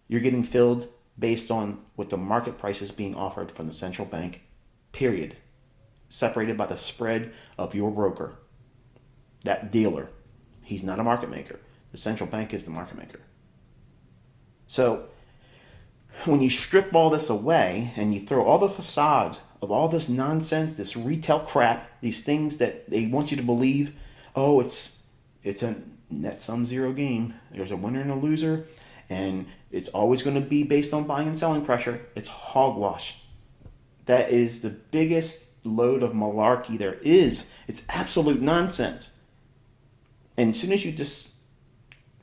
you're getting filled based on what the market price is being offered from the central bank, period. Separated by the spread of your broker, that dealer. He's not a market maker. The central bank is the market maker. So when you strip all this away and you throw all the facade of all this nonsense, this retail crap, these things that they want you to believe, oh, it's a net sum zero game. There's a winner and a loser, and it's always going to be based on buying and selling pressure. It's hogwash. That is the biggest load of malarkey there is. It's absolute nonsense. And as soon as you just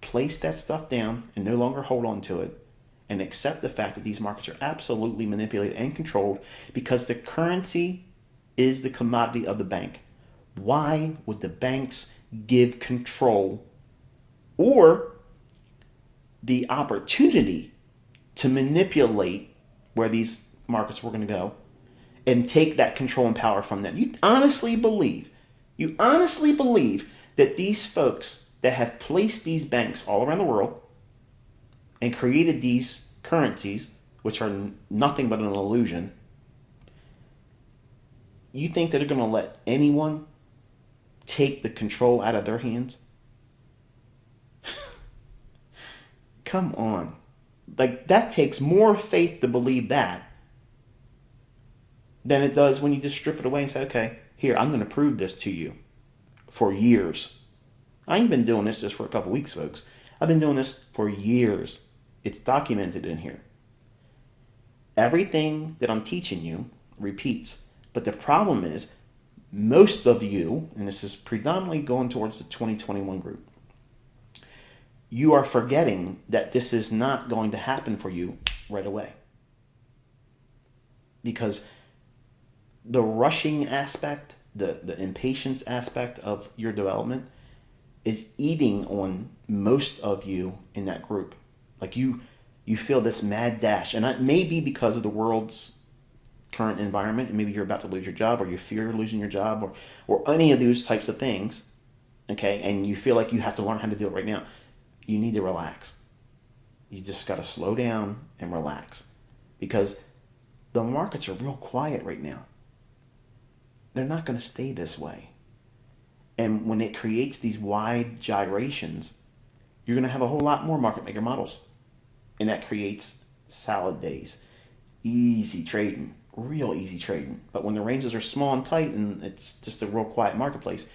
place that stuff down and no longer hold on to it and accept the fact that these markets are absolutely manipulated and controlled because the currency is the commodity of the bank. Why would the banks give control or the opportunity to manipulate where these markets were going to go and take that control and power from them? You honestly believe that these folks that have placed these banks all around the world and created these currencies, which are nothing but an illusion, you think that they're going to let anyone take the control out of their hands? Come on. Like, that takes more faith to believe that than it does when you just strip it away and say, okay, here, I'm going to prove this to you for years. I ain't been doing this just for a couple weeks, folks. I've been doing this for years. It's documented in here. Everything that I'm teaching you repeats. But the problem is, most of you, and this is predominantly going towards the 2021 group, you are forgetting that this is not going to happen for you right away. Because the rushing aspect, the impatience aspect of your development is eating on most of you in that group. Like you feel this mad dash, and that may be because of the world's current environment, and maybe you're about to lose your job, or you fear losing your job, or any of those types of things, okay, and you feel like you have to learn how to do it right now. You need to relax. You just got to slow down and relax, because the markets are real quiet right now. They're not going to stay this way. And when it creates these wide gyrations, you're going to have a whole lot more market maker models. And that creates salad days, easy trading, real easy trading. But when the ranges are small and tight and it's just a real quiet marketplace,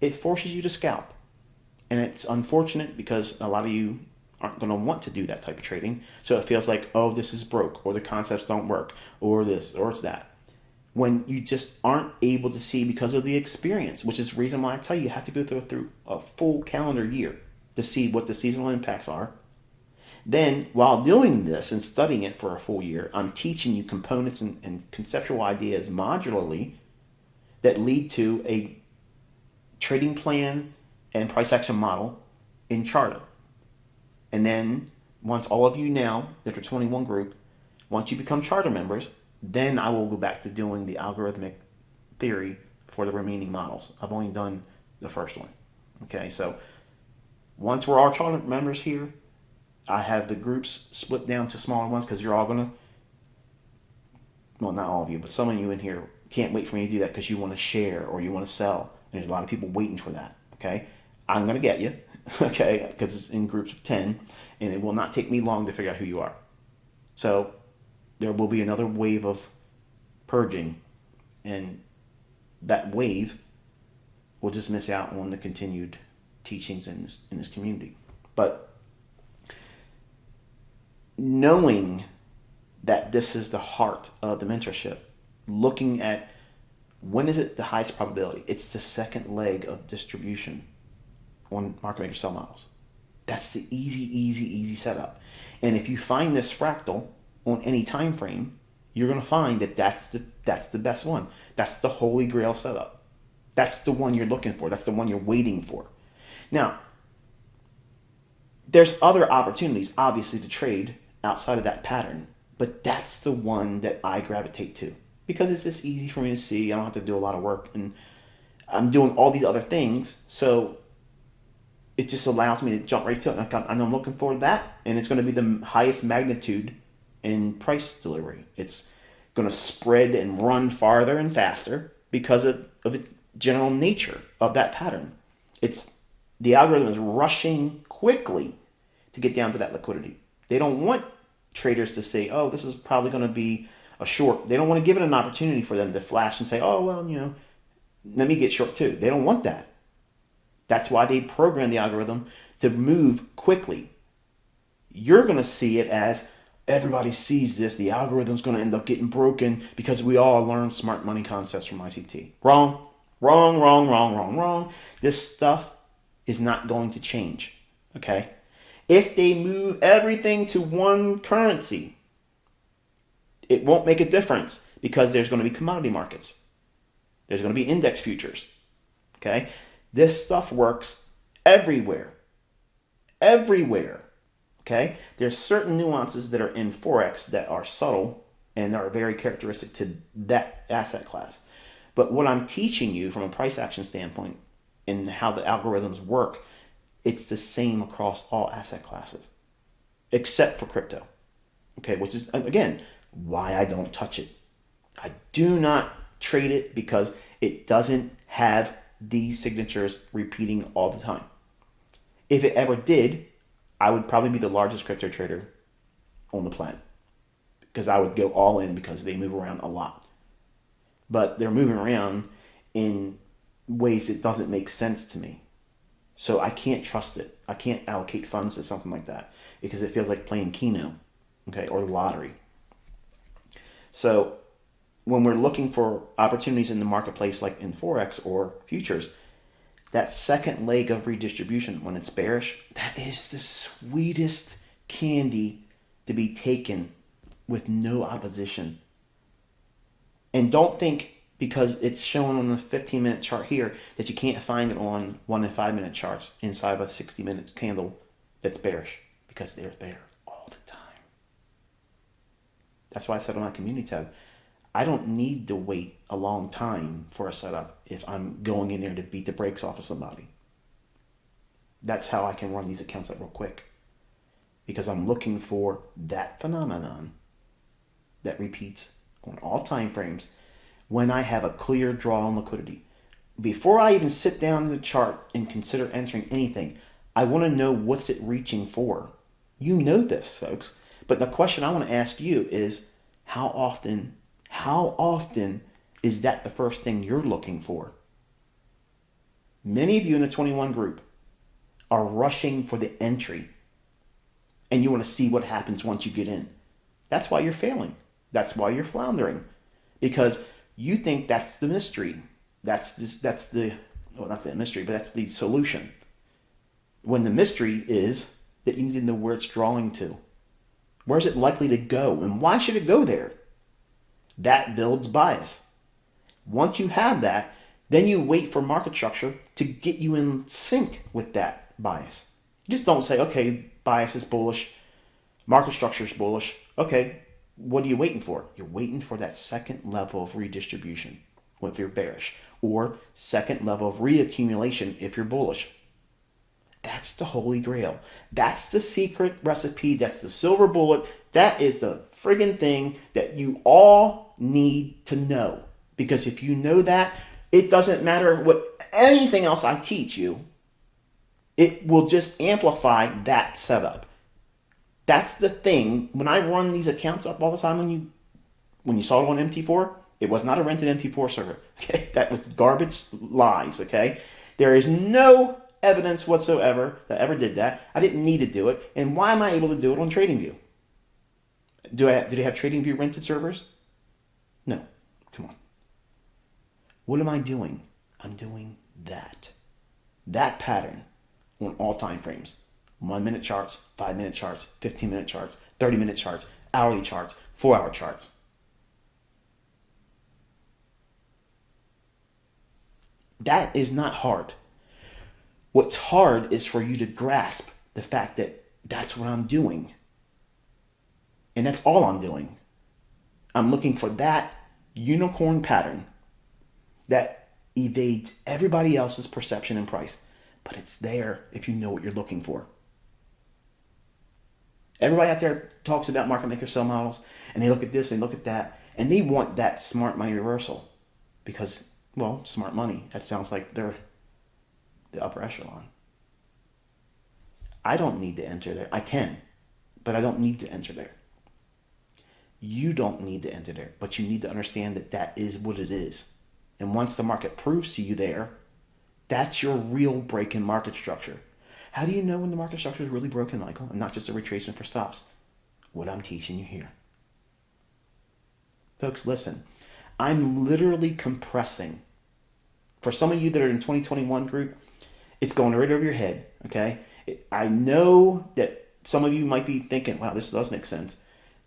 it forces you to scalp. And it's unfortunate because a lot of you aren't going to want to do that type of trading. So it feels like, oh, this is broke, or the concepts don't work, or this, or it's that. When you just aren't able to see because of the experience, which is the reason why I tell you, you have to go through a full calendar year to see what the seasonal impacts are. Then, while doing this and studying it for a full year, I'm teaching you components and conceptual ideas modularly that lead to a trading plan and price action model in Charter. And then, once all of you now, that are 21 group, once you become Charter members, then I will go back to doing the algorithmic theory for the remaining models. I've only done the first one. Okay, so once we're all Charter members here, I have the groups split down to smaller ones because you're all going to, well, not all of you, but some of you in here can't wait for me to do that because you want to share or you want to sell. And there's a lot of people waiting for that. Okay, I'm going to get you, okay, because it's in groups of 10, and it will not take me long to figure out who you are. So there will be another wave of purging, and that wave will just miss out on the continued teachings in this community. But knowing that this is the heart of the mentorship, looking at when is it the highest probability? It's the second leg of distribution on market maker sell models. That's the easy setup. And if you find this fractal on any time frame, you're going to find that that's the best one. That's the holy grail setup. That's the one you're looking for. That's the one you're waiting for. Now, there's other opportunities, obviously, to trade outside of that pattern, but that's the one that I gravitate to. because it's just easy for me to see. I don't have to do a lot of work, and I'm doing all these other things. So it just allows me to jump right to it. And I'm looking forward to that. And it's going to be the highest magnitude in price delivery. It's going to spread and run farther and faster because of its general nature of that pattern. The algorithm is rushing quickly to get down to that liquidity. They don't want traders to say, oh, this is probably going to be a short. They don't want to give it an opportunity for them to flash and say, oh, well, let me get short too. They don't want that. That's why they program the algorithm to move quickly. You're going to see it as everybody sees this. The algorithm's going to end up getting broken because we all learned smart money concepts from ICT. Wrong, wrong, wrong, wrong, wrong, wrong. This stuff is not going to change, okay? If they move everything to one currency, it won't make a difference because there's going to be commodity markets. There's going to be index futures, okay? This stuff works everywhere. Everywhere. Okay? There's certain nuances that are in Forex that are subtle and are very characteristic to that asset class. But what I'm teaching you from a price action standpoint and how the algorithms work, it's the same across all asset classes, except for crypto. Okay, which is, again, why I don't touch it. I do not trade it because it doesn't have these signatures repeating all the time. If it ever did, I would probably be the largest crypto trader on the planet because I would go all in because they move around a lot. But they're moving around in ways that doesn't make sense to me. So I can't trust it. I can't allocate funds to something like that because it feels like playing Keno, okay, or the lottery. So when we're looking for opportunities in the marketplace like in Forex or futures, that second leg of redistribution when it's bearish, that is the sweetest candy to be taken with no opposition. And don't think because it's shown on the 15-minute chart here that you can't find it on 1 and 5 minute charts inside of a 60-minute candle that's bearish, because they're there all the time. That's why I said on my community tab, I don't need to wait a long time for a setup if I'm going in there to beat the brakes off of somebody. That's how I can run these accounts up real quick, because I'm looking for that phenomenon that repeats on all time frames when I have a clear draw on liquidity. Before I even sit down in the chart and consider entering anything, I want to know what's it reaching for. You know this, folks. But the question I want to ask you is, how often is that the first thing you're looking for? Many of you in the 21 group are rushing for the entry, and you want to see what happens once you get in. That's why you're failing. That's why you're floundering, because you think that's the mystery. That's the not the mystery, but that's the solution. When the mystery is that you need to know where it's drawing to. Where is it likely to go, and why should it go there? That builds bias. Once you have that, then you wait for market structure to get you in sync with that bias. You just don't say, okay, bias is bullish, market structure is bullish. Okay, what are you waiting for? You're waiting for that second level of redistribution if you're bearish, or second level of reaccumulation if you're bullish. That's the holy grail. That's the secret recipe. That's the silver bullet. That is the friggin' thing that you all need to know. Because if you know that, it doesn't matter what anything else I teach you. It will just amplify that setup. That's the thing. When I run these accounts up all the time, when you saw it on MT4, it was not a rented MT4 server. Okay, that was garbage lies. Okay, there is no evidence whatsoever that I ever did that. I didn't need to do it. And why am I able to do it on TradingView? Do they have TradingView rented servers? No. Come on. What am I doing? I'm doing that. That pattern on all time frames. 1 minute charts, 5 minute charts, 15-minute charts, 30-minute charts, hourly charts, 4-hour charts. That is not hard. What's hard is for you to grasp the fact that that's what I'm doing. And that's all I'm doing. I'm looking for that unicorn pattern that evades everybody else's perception and price. But it's there if you know what you're looking for. Everybody out there talks about market maker sell models, and they look at this and look at that, and they want that smart money reversal because, well, smart money, that sounds like they're the upper echelon. I don't need to enter there. I can, but I don't need to enter there. You don't need to enter there, but you need to understand that that is what it is. And once the market proves to you there, that's your real break in market structure. How do you know when the market structure is really broken, Michael, and not just a retracement for stops? What I'm teaching you here. Folks, listen. I'm literally compressing. For some of you that are in 2021 group, it's going right over your head, okay? I know that some of you might be thinking, wow, this does make sense,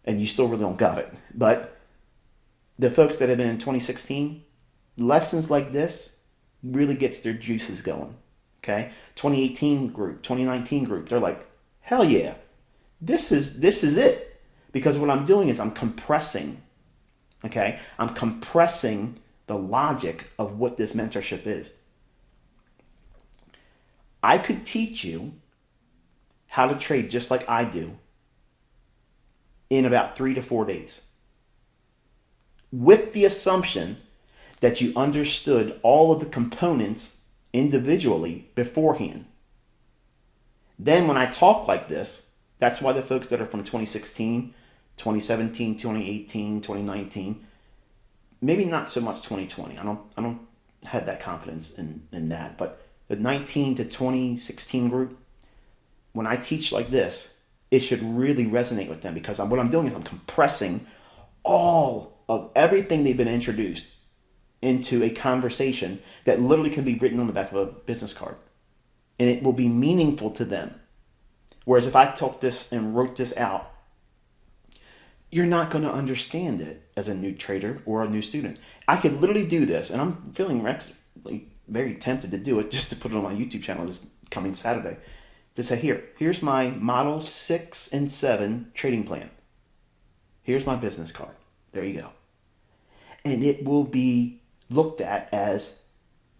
and you still really don't got it. But the folks that have been in 2016, lessons like this really gets their juices going. Okay, 2018 group, 2019 group, they're like, hell yeah, this is it. Because what I'm doing is I'm compressing, okay? I'm compressing the logic of what this mentorship is. I could teach you how to trade just like I do in about 3 to 4 days, with the assumption that you understood all of the components individually beforehand. Then when I talk like this, that's why the folks that are from 2016, 2017, 2018, 2019, maybe not so much 2020. I don't have that confidence in that, but the 19 to 2016 group, when I teach like this, it should really resonate with them because what I'm doing is I'm compressing all of everything they've been introduced into a conversation that literally can be written on the back of a business card. And it will be meaningful to them. Whereas if I took this and wrote this out, you're not going to understand it as a new trader or a new student. I could literally do this, and I'm feeling very tempted to do it just to put it on my YouTube channel this coming Saturday. To say, here's my Model 6 and 7 trading plan. Here's my business card. There you go. And it will be looked at as,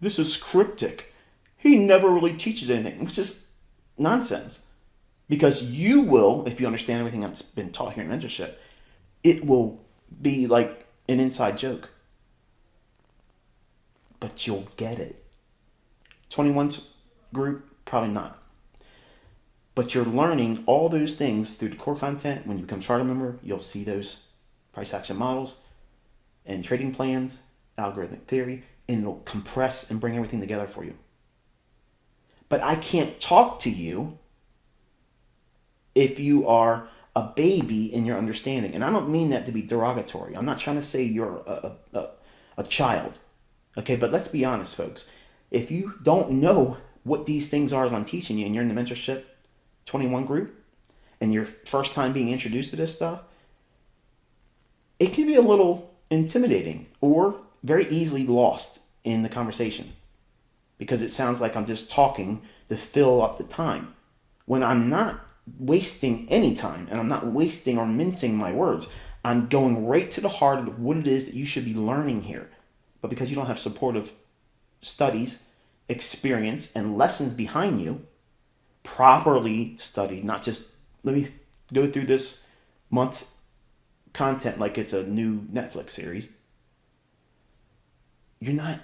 this is cryptic. He never really teaches anything, which is nonsense. Because you will, if you understand everything that's been taught here in mentorship, it will be like an inside joke. But you'll get it. 21 group, probably not. But you're learning all those things through the core content. When you become a charter member, you'll see those price action models and trading plans, algorithmic theory, and it'll compress and bring everything together for you. But I can't talk to you if you are a baby in your understanding. And I don't mean that to be derogatory. I'm not trying to say you're a child. Okay, but let's be honest, folks. If you don't know what these things are that I'm teaching you and you're in the mentorship 21 group and your first time being introduced to this stuff, it can be a little intimidating or very easily lost in the conversation because it sounds like I'm just talking to fill up the time when I'm not wasting any time and I'm not wasting or mincing my words. I'm going right to the heart of what it is that you should be learning here. But because you don't have supportive studies, experience, and lessons behind you, properly studied, not just let me go through this month's content like it's a new Netflix series. You're not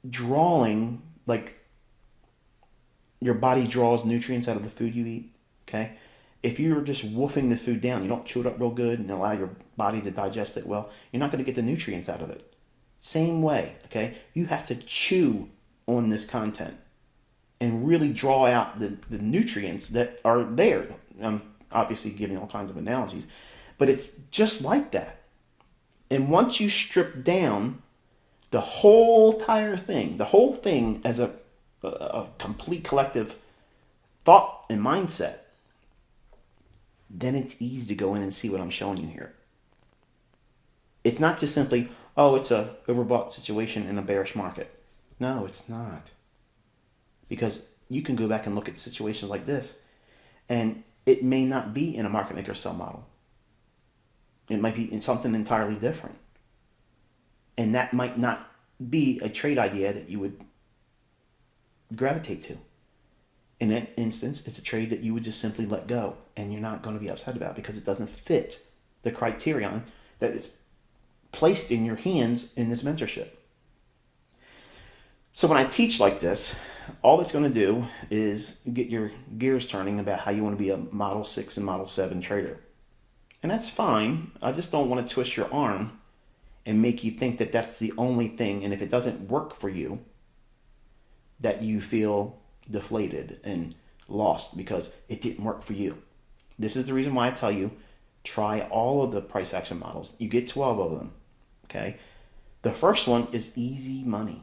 drawing like your body draws nutrients out of the food you eat, okay? If you're just woofing the food down, you don't chew it up real good and allow your body to digest it well, you're not going to get the nutrients out of it. Same way, okay? You have to chew on this content and really draw out the nutrients that are there. I'm obviously giving all kinds of analogies, but it's just like that. And once you strip down the whole entire thing, the whole thing as a complete collective thought and mindset, then it's easy to go in and see what I'm showing you here. It's not just simply, oh, it's a overbought situation in a bearish market. No, it's not. Because you can go back and look at situations like this, and it may not be in a market maker sell model. It might be in something entirely different. And that might not be a trade idea that you would gravitate to. In that instance, it's a trade that you would just simply let go and you're not going to be upset about because it doesn't fit the criterion that is placed in your hands in this mentorship. So when I teach like this, all it's going to do is get your gears turning about how you want to be a Model 6 and Model 7 trader. And that's fine. I just don't want to twist your arm and make you think that that's the only thing. And if it doesn't work for you, that you feel deflated and lost because it didn't work for you. This is the reason why I tell you, try all of the price action models. You get 12 of them, okay? The first one is easy money.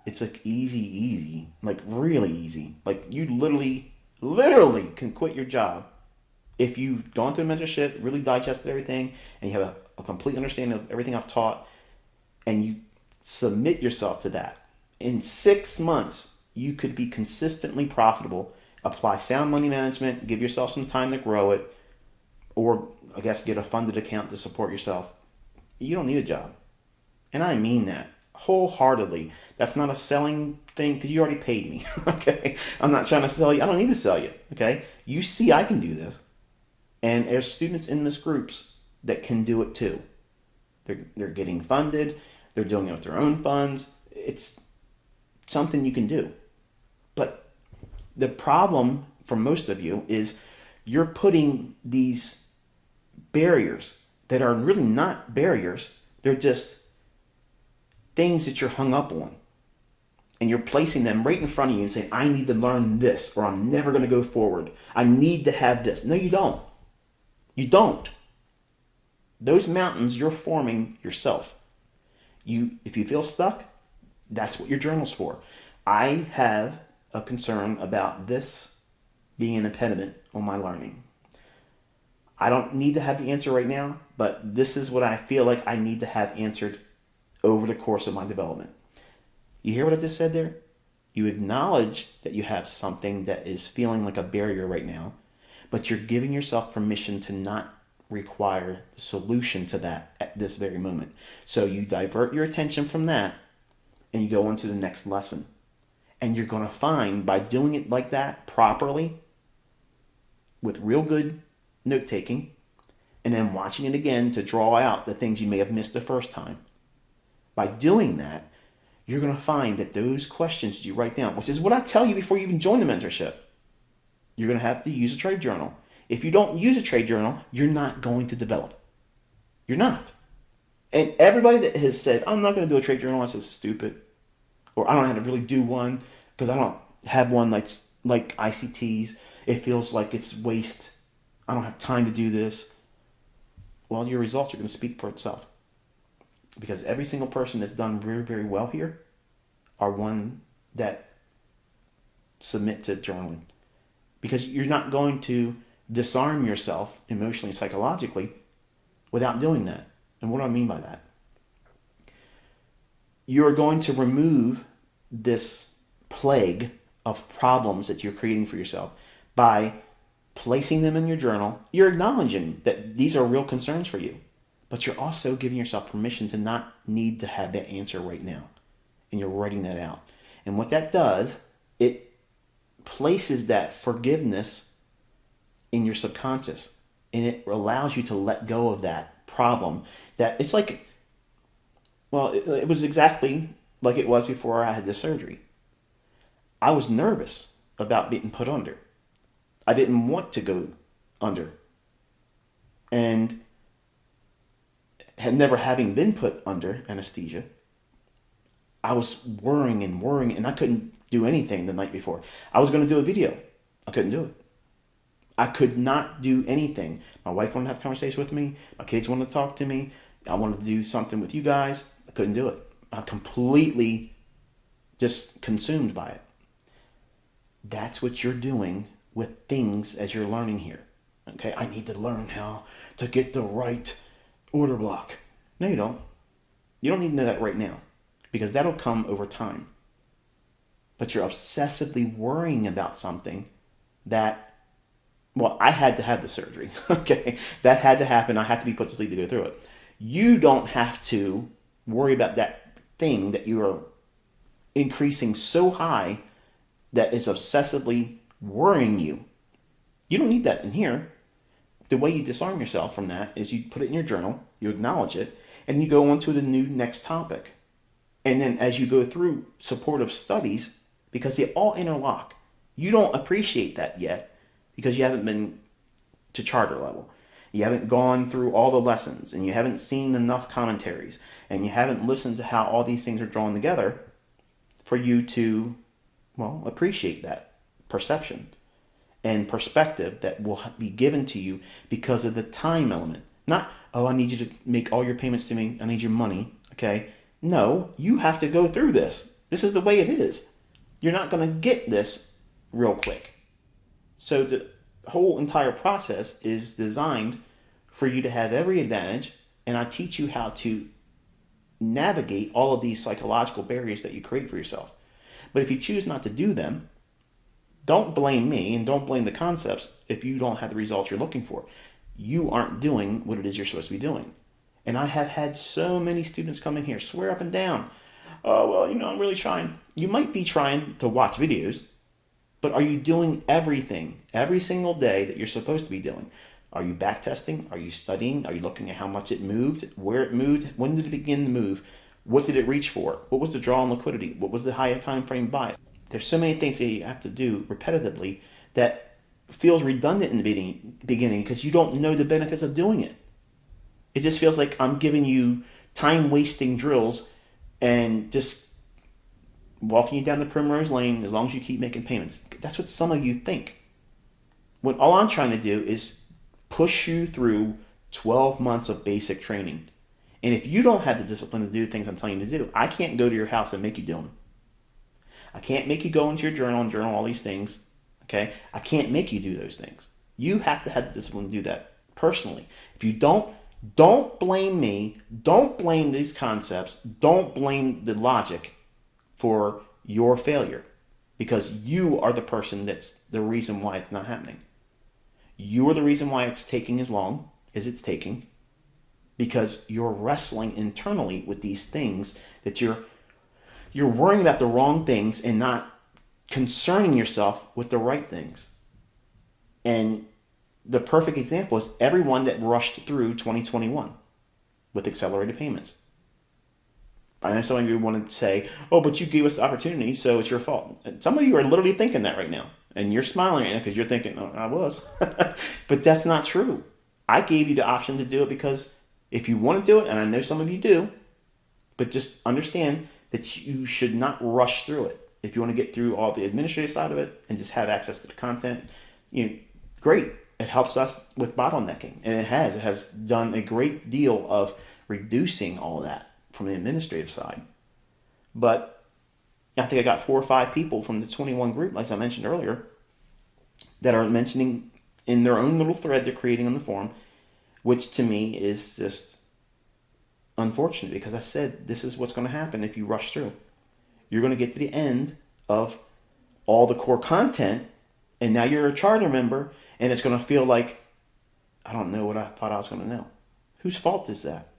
It's like easy, like really easy. Like you literally can quit your job if you've gone through mentorship, really digested everything, and you have a complete understanding of everything I've taught, and you submit yourself to that. In 6 months, you could be consistently profitable, apply sound money management, give yourself some time to grow it, or I guess get a funded account to support yourself. You don't need a job. And I mean that wholeheartedly. That's not a selling thing because you already paid me, okay? I'm not trying to sell you. I don't need to sell you, okay? You see I can do this. And there's students in this groups that can do it too. They're getting funded. They're doing it with their own funds. It's something you can do. But the problem for most of you is you're putting these barriers that are really not barriers. They're just things that you're hung up on. And you're placing them right in front of you and saying, I need to learn this or I'm never going to go forward. I need to have this. No, you don't. You don't. Those mountains you're forming yourself. If you feel stuck, that's what your journal's for. I have a concern about this being an impediment on my learning. I don't need to have the answer right now, but this is what I feel like I need to have answered over the course of my development. You hear what I just said there? You acknowledge that you have something that is feeling like a barrier right now, but you're giving yourself permission to not require the solution to that at this very moment. So you divert your attention from that and you go into the next lesson. And you're going to find by doing it like that properly, with real good note taking, and then watching it again to draw out the things you may have missed the first time. By doing that, you're going to find that those questions you write down, which is what I tell you before you even join the mentorship, you're going to have to use a trade journal. If you don't use a trade journal, you're not going to develop. You're not. And everybody that has said, I'm not going to do a trade journal, I said, stupid. Or I don't know how to really do one because I don't have one like ICT's. It feels like it's waste. I don't have time to do this. Well, your results are going to speak for itself. Because every single person that's done very, very well here are one that submit to journaling. Because you're not going to disarm yourself emotionally and psychologically without doing that. And what do I mean by that? You're going to remove this plague of problems that you're creating for yourself by placing them in your journal. You're acknowledging that these are real concerns for you, but you're also giving yourself permission to not need to have that answer right now. And you're writing that out. And what that does, it places that forgiveness in your subconscious, and it allows you to let go of that problem. That it's like, well, it was exactly like it was before I had the surgery. I was nervous about being put under. I didn't want to go under. And had never having been put under anesthesia, I was worrying, and I couldn't do anything the night before. I was going to do a video. I couldn't do it. I could not do anything. My wife wanted to have a conversation with me. My kids wanted to talk to me. I wanted to do something with you guys. I couldn't do it. I'm completely just consumed by it. That's what you're doing with things as you're learning here. Okay, I need to learn how to get the right order block. No, you don't. You don't need to know that right now because that'll come over time. But you're obsessively worrying about something that, well, I had to have the surgery. Okay, that had to happen. I had to be put to sleep to go through it. You don't have to worry about that thing that you are increasing so high that it's obsessively worrying you. You don't need that in here. The way you disarm yourself from that is you put it in your journal, you acknowledge it, and you go on to the new next topic. And then as you go through supportive studies, because they all interlock, you don't appreciate that yet because you haven't been to charter level. You haven't gone through all the lessons, and you haven't seen enough commentaries, and you haven't listened to how all these things are drawn together for you to, well, appreciate that perception and perspective that will be given to you because of the time element. Not, oh, I need you to make all your payments to me. I need your money. Okay. No, you have to go through this. This is the way it is. You're not going to get this real quick. So the whole entire process is designed for you to have every advantage. And I teach you how to navigate all of these psychological barriers that you create for yourself. But if you choose not to do them, don't blame me and don't blame the concepts if you don't have the results you're looking for. You aren't doing what it is you're supposed to be doing. And I have had so many students come in here, swear up and down, oh, well, I'm really trying. You might be trying to watch videos, but are you doing everything every single day that you're supposed to be doing? Are you back testing? Are you studying? Are you looking at how much it moved, where it moved? When did it begin to move? What did it reach for? What was the draw on liquidity? What was the higher time frame buy? There's so many things that you have to do repetitively that feels redundant in the beginning because you don't know the benefits of doing it. It just feels like I'm giving you time-wasting drills and just walking you down the primrose lane as long as you keep making payments. That's what some of you think. When all I'm trying to do is push you through 12 months of basic training. And if you don't have the discipline to do the things I'm telling you to do, I can't go to your house and make you do them. I can't make you go into your journal and journal all these things. Okay? I can't make you do those things. You have to have the discipline to do that personally. If you don't blame me. Don't blame these concepts. Don't blame the logic for your failure because you are the person that's the reason why it's not happening. You are the reason why it's taking as long as it's taking because you're wrestling internally with these things that you're worrying about the wrong things and not concerning yourself with the right things. And the perfect example is everyone that rushed through 2021 with accelerated payments. I know some of you want to say, oh, but you gave us the opportunity, so it's your fault. And some of you are literally thinking that right now. And you're smiling right now because you're thinking, oh, I was. But that's not true. I gave you the option to do it because if you want to do it, and I know some of you do, but just understand that you should not rush through it. If you want to get through all the administrative side of it and just have access to the content, great. It helps us with bottlenecking, and it has done a great deal of reducing all that from the administrative side. But I think I got 4 or 5 people from the 21 group, as I mentioned earlier, that are mentioning in their own little thread they're creating on the forum, which to me is just unfortunate because I said this is what's going to happen if you rush through. You're going to get to the end of all the core content, and now you're a charter member, and it's going to feel like, I don't know what I thought I was going to know. Whose fault is that?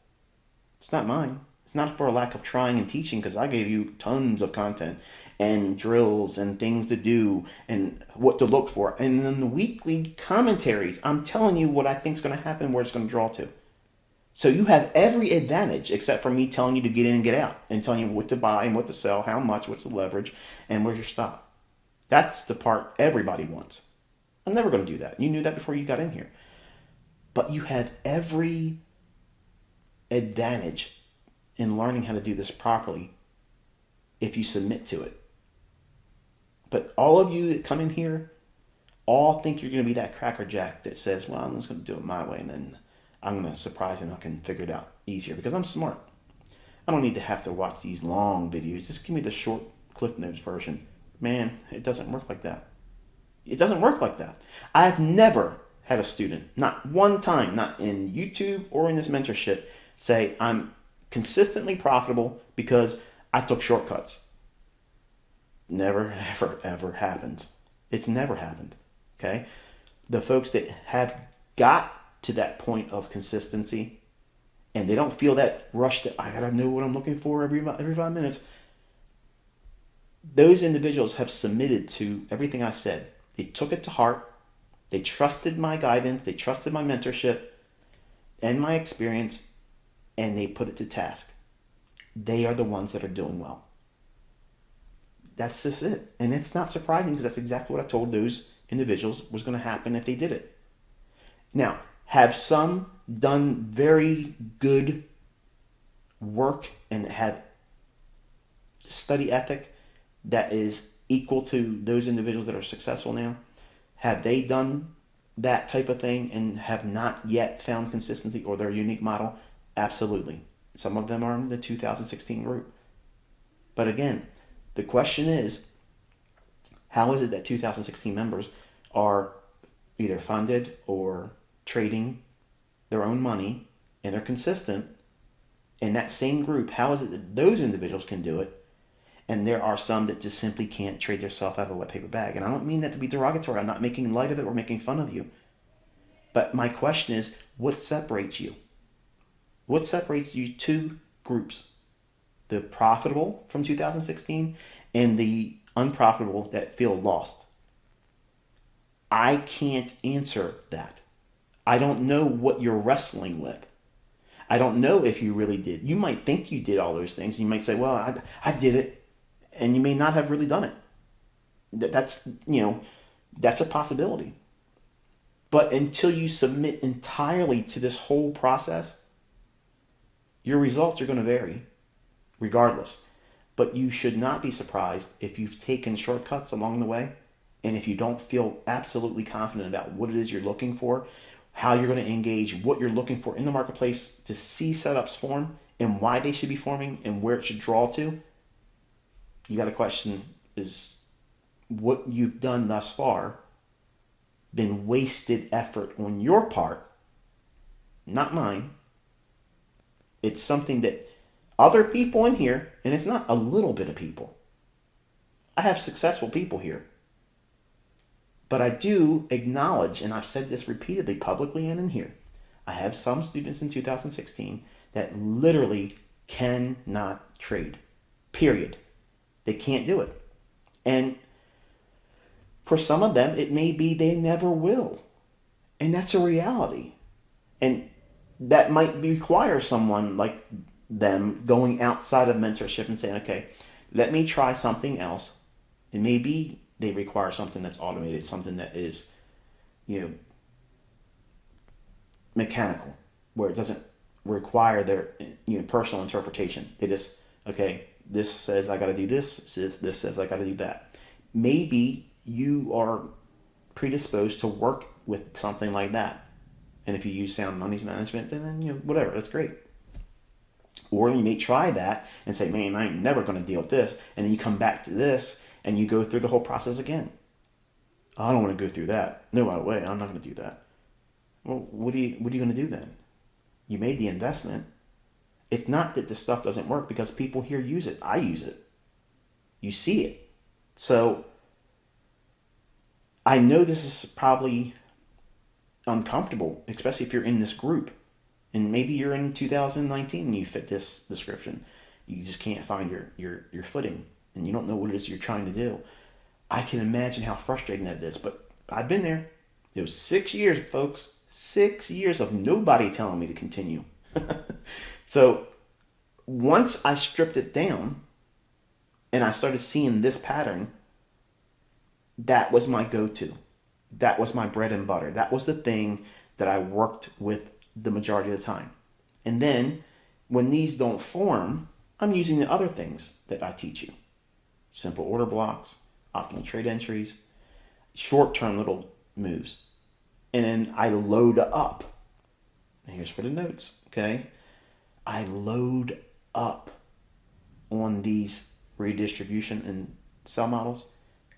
It's not mine. It's not for a lack of trying and teaching because I gave you tons of content and drills and things to do and what to look for. And then the weekly commentaries, I'm telling you what I think is going to happen, where it's going to draw to. So you have every advantage except for me telling you to get in and get out and telling you what to buy and what to sell, how much, what's the leverage, and where's your stop. That's the part everybody wants. I'm never going to do that. You knew that before you got in here. But you have every advantage in learning how to do this properly if you submit to it. But all of you that come in here all think you're going to be that crackerjack that says, well, I'm just going to do it my way and then I'm going to surprise and I can figure it out easier because I'm smart. I don't need to have to watch these long videos. Just give me the short Cliff Notes version. Man, it doesn't work like that. It doesn't work like that. I've never had a student, not one time, not in YouTube or in this mentorship, say I'm consistently profitable because I took shortcuts. Never, ever, ever happens. It's never happened. Okay? The folks that have got to that point of consistency and they don't feel that rush that I gotta know what I'm looking for every 5 minutes. Those individuals have submitted to everything I said. They took it to heart. They trusted my guidance. They trusted my mentorship and my experience, and they put it to task. They are the ones that are doing well. That's just it. And it's not surprising because that's exactly what I told those individuals was going to happen if they did it. Now, have some done very good work and have study ethic that is equal to those individuals that are successful now? Have they done that type of thing and have not yet found consistency or their unique model? Absolutely. Some of them are in the 2016 group. But again, the question is, how is it that 2016 members are either funded or trading their own money and they're consistent? In that same group, how is it that those individuals can do it? And there are some that just simply can't trade themselves out of a wet paper bag. And I don't mean that to be derogatory. I'm not making light of it or making fun of you. But my question is, what separates you? What separates you two groups? The profitable from 2016 and the unprofitable that feel lost. I can't answer that. I don't know what you're wrestling with. I don't know if you really did. You might think you did all those things. You might say, well, I did it. And you may not have really done it. That's a possibility. But until you submit entirely to this whole process, your results are going to vary regardless. But you should not be surprised if you've taken shortcuts along the way and if you don't feel absolutely confident about what it is you're looking for, how you're going to engage, what you're looking for in the marketplace to see setups form and why they should be forming and where it should draw to. You got to question, is what you've done thus far been wasted effort on your part, not mine? It's something that other people in here, and it's not a little bit of people. I have successful people here. But I do acknowledge, and I've said this repeatedly publicly and in here, I have some students in 2016 that literally cannot trade. Period. They can't do it. And for some of them, it may be they never will. And that's a reality. And that might require someone like them going outside of mentorship and saying, okay, let me try something else. And maybe they require something that's automated, something that is, mechanical, where it doesn't require their personal interpretation. They just, okay, this says I got to do this. This says I got to do that. Maybe you are predisposed to work with something like that. And if you use sound money management, then whatever, that's great. Or you may try that and say, man, I ain't never going to deal with this. And then you come back to this and you go through the whole process again. I don't want to go through that. No, by the way, I'm not going to do that. Well, what are you going to do then? You made the investment. It's not that the stuff doesn't work because people here use it. I use it. You see it. So I know this is probably uncomfortable, especially if you're in this group. And maybe you're in 2019 and you fit this description. You just can't find your footing and you don't know what it is you're trying to do. I can imagine how frustrating that is, but I've been there. It was 6 years, folks. 6 years of nobody telling me to continue. So once I stripped it down and I started seeing this pattern, that was my go-to. That was my bread and butter. That was the thing that I worked with the majority of the time. And then when these don't form, I'm using the other things that I teach you. Simple order blocks, optimal trade entries, short-term little moves. And then I load up. And here's for the notes, okay? I load up on these redistribution and sell models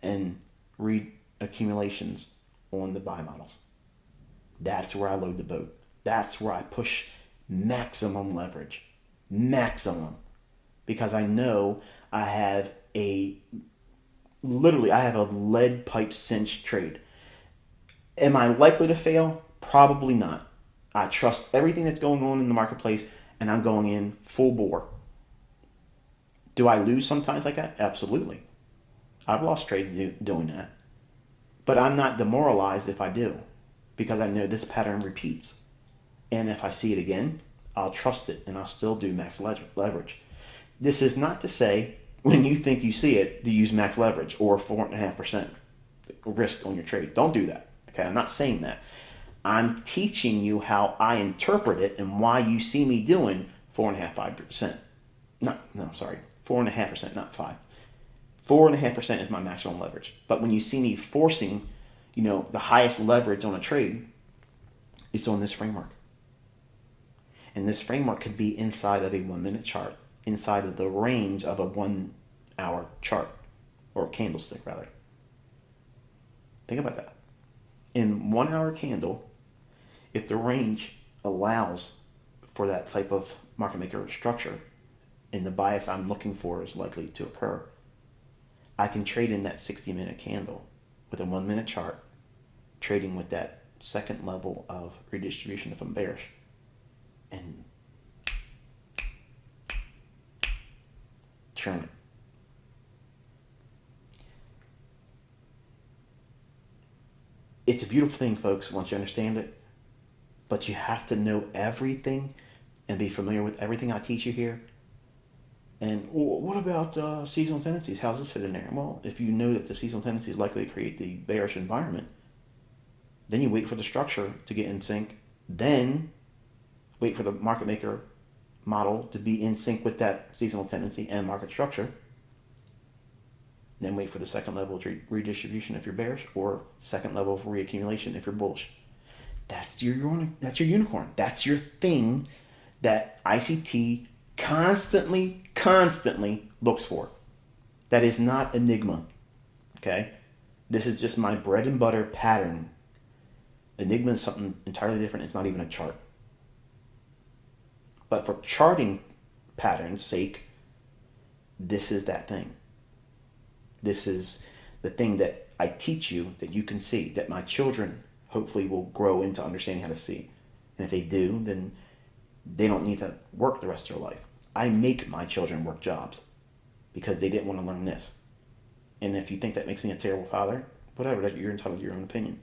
and reaccumulations on the buy models. That's where I load the boat. That's where I push maximum leverage. Maximum. Because I know I have a lead pipe cinch trade. Am I likely to fail? Probably not. I trust everything that's going on in the marketplace and I'm going in full bore. Do I lose sometimes like that? Absolutely. I've lost trades doing that. But I'm not demoralized if I do, because I know this pattern repeats. And if I see it again, I'll trust it and I'll still do max leverage. This is not to say when you think you see it to use max leverage or 4.5% risk on your trade. Don't do that. Okay, I'm not saying that. I'm teaching you how I interpret it and why you see me doing 4.5%. 4.5%, not 5. 4.5% is my maximum leverage. But when you see me forcing, the highest leverage on a trade, it's on this framework. And this framework could be inside of a 1-minute chart, inside of the range of a 1 hour chart, or candlestick rather. Think about that. In 1 hour candle, if the range allows for that type of market maker structure and the bias I'm looking for is likely to occur, I can trade in that 60-minute candle with a 1-minute chart, trading with that second level of redistribution if I'm bearish. And churn it. It's a beautiful thing, folks, once you understand it. But you have to know everything and be familiar with everything I teach you here. And what about seasonal tendencies? How's this fit in there? Well, if you know that the seasonal tendency is likely to create the bearish environment, then you wait for the structure to get in sync. Then wait for the market maker model to be in sync with that seasonal tendency and market structure. Then wait for the second level of redistribution if you're bearish, or second level of reaccumulation if you're bullish. That's your unicorn. That's your thing that ICT constantly looks for. That is not enigma. Okay? This is just my bread and butter pattern. Enigma is something entirely different. It's not even a chart. But for charting patterns' sake, this is that thing. This is the thing that I teach you that you can see, that my children hopefully will grow into understanding how to see. And if they do, then they don't need to work the rest of their life. I make my children work jobs because they didn't want to learn this. And if you think that makes me a terrible father, whatever, you're entitled to your own opinion.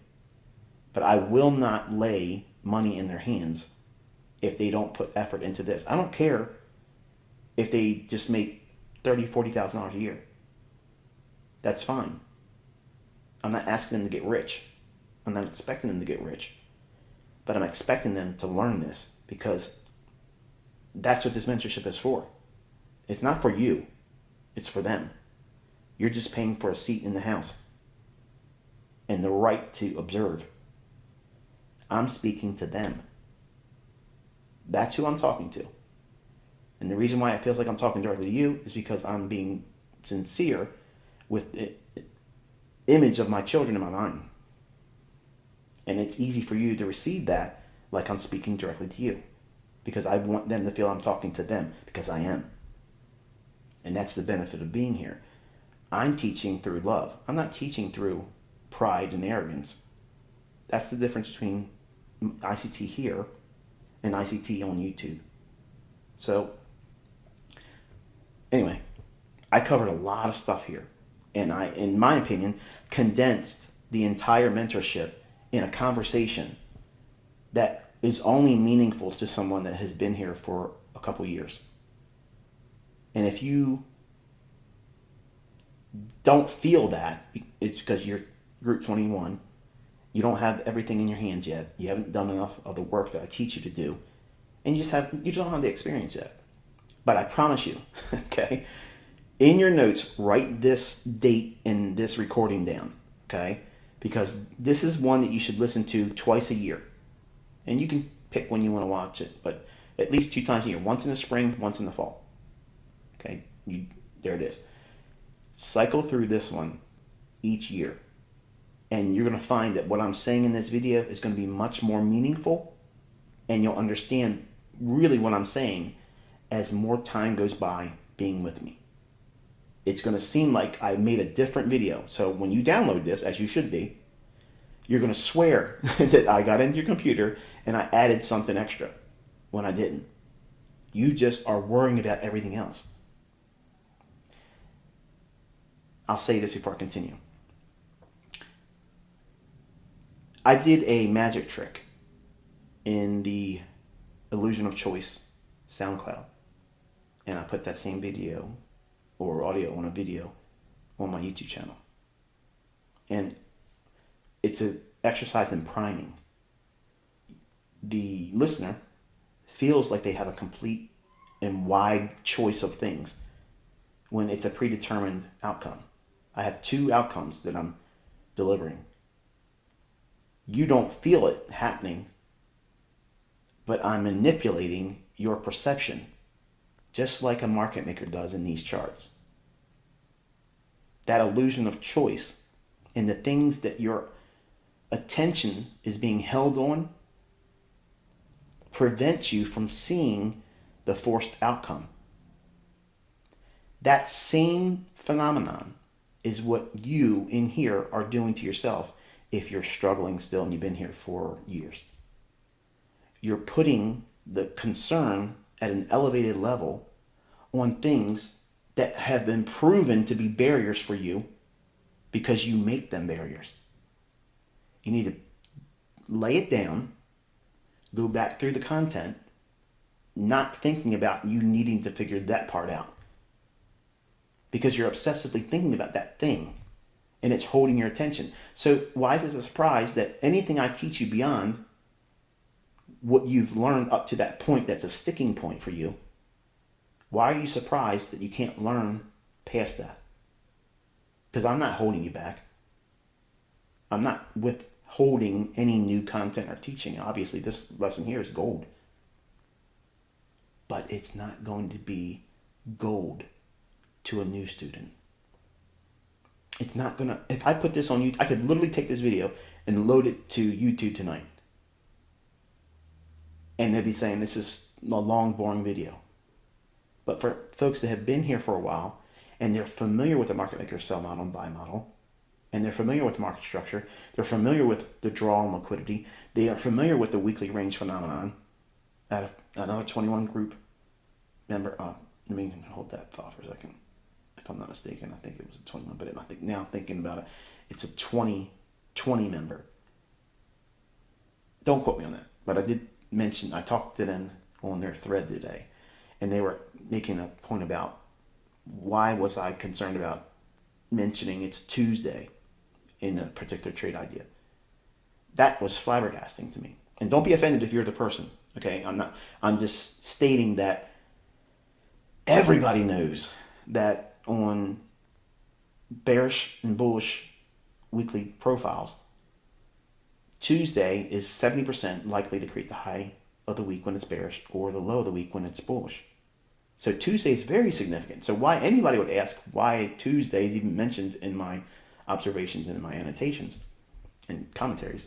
But I will not lay money in their hands if they don't put effort into this. I don't care if they just make $30,000, $40,000 a year. That's fine. I'm not asking them to get rich. I'm not expecting them to get rich. But I'm expecting them to learn this, because that's what this mentorship is for. It's not for you. It's for them. You're just paying for a seat in the house and the right to observe. I'm speaking to them. That's who I'm talking to. And the reason why it feels like I'm talking directly to you is because I'm being sincere with the image of my children in my mind. And it's easy for you to receive that like I'm speaking directly to you, because I want them to feel I'm talking to them, because I am. And that's the benefit of being here. I'm teaching through love. I'm not teaching through pride and arrogance. That's the difference between ICT here and ICT on YouTube. So, anyway, I covered a lot of stuff here. And I, in my opinion, condensed the entire mentorship in a conversation that is only meaningful to someone that has been here for a couple years. And if you don't feel that, it's because you're Group 21. You don't have everything in your hands yet. You haven't done enough of the work that I teach you to do. And you just don't have the experience yet. But I promise you, okay, in your notes, write this date and this recording down, okay? Because this is one that you should listen to twice a year. And you can pick when you want to watch it, but at least 2 times a year. Once in the spring, once in the fall. Okay, there it is. Cycle through this one each year. And you're going to find that what I'm saying in this video is going to be much more meaningful. And you'll understand really what I'm saying as more time goes by being with me. It's going to seem like I made a different video. So when you download this, as you should be, you're going to swear that I got into your computer and I added something extra when I didn't. You just are worrying about everything else. I'll say this before I continue. I did a magic trick in the Illusion of Choice SoundCloud. And I put that same video or audio on a video on my YouTube channel. And it's an exercise in priming. The listener feels like they have a complete and wide choice of things when it's a predetermined outcome. I have 2 outcomes that I'm delivering. You don't feel it happening, but I'm manipulating your perception, just like a market maker does in these charts. That illusion of choice and the things that your attention is being held on prevents you from seeing the forced outcome. That same phenomenon is what you in here are doing to yourself if you're struggling still and you've been here for years. You're putting the concern at an elevated level on things that have been proven to be barriers for you because you make them barriers. You need to lay it down, go back through the content, not thinking about you needing to figure that part out. Because you're obsessively thinking about that thing and it's holding your attention. So why is it a surprise that anything I teach you beyond what you've learned up to that point that's a sticking point for you, why are you surprised that you can't learn past that? Because I'm not holding you back. I'm not withholding any new content or teaching. Obviously, this lesson here is gold. But it's not going to be gold to a new student. It's not going to... If I put this on YouTube, I could literally take this video and load it to YouTube tonight. And they'd be saying this is a long, boring video. But for folks that have been here for a while, and they're familiar with the market maker sell model and buy model, and they're familiar with market structure, they're familiar with the draw and liquidity, they are familiar with the weekly range phenomenon. Out of another 21 group member, let me hold that thought for a second. If I'm not mistaken, I think it was a 21, but I think now I'm thinking about it, it's a 20 member. Don't quote me on that, but I did mention, I talked to them on their thread today, and they were making a point about why was I concerned about mentioning it's Tuesday in a particular trade idea. That was flabbergasting to me. And don't be offended if you're the person, okay? I'm just stating that everybody knows that on bearish and bullish weekly profiles, Tuesday is 70% likely to create the high of the week when it's bearish or the low of the week when it's bullish. So Tuesday is very significant. So why anybody would ask why Tuesday is even mentioned in my observations and in my annotations and commentaries,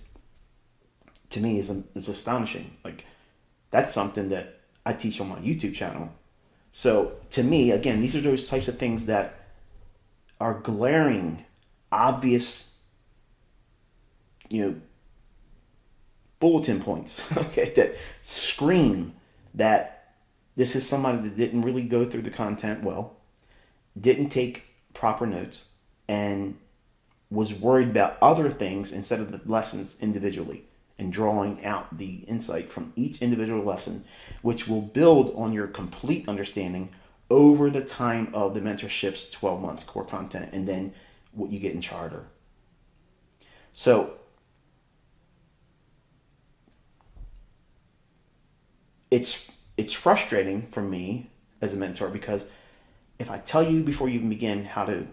to me is astonishing. Like, that's something that I teach on my YouTube channel. So to me, again, these are those types of things that are glaring, obvious, bulletin points, okay, that scream that this is somebody that didn't really go through the content well, didn't take proper notes, and was worried about other things instead of the lessons individually, and drawing out the insight from each individual lesson, which will build on your complete understanding over the time of the mentorship's 12 months core content, and then what you get in charter. So it's frustrating for me as a mentor, because if I tell you before you even begin how to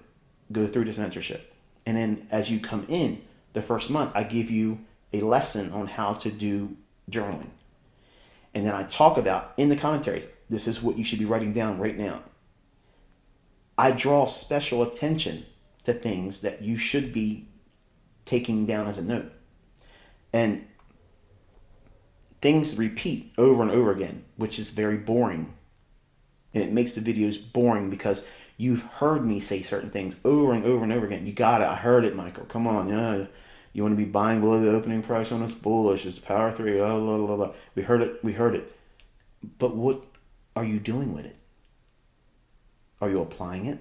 go through this mentorship, and then as you come in the first month, I give you a lesson on how to do journaling. And then I talk about in the commentary, this is what you should be writing down right now. I draw special attention to things that you should be taking down as a note. And things repeat over and over again, which is very boring. And it makes the videos boring because you've heard me say certain things over and over and over again. You got it. I heard it, Michael. Come on. You want to be buying below the opening price when it's bullish. It's power 3. Blah, blah, blah, blah. We heard it. But what are you doing with it? Are you applying it?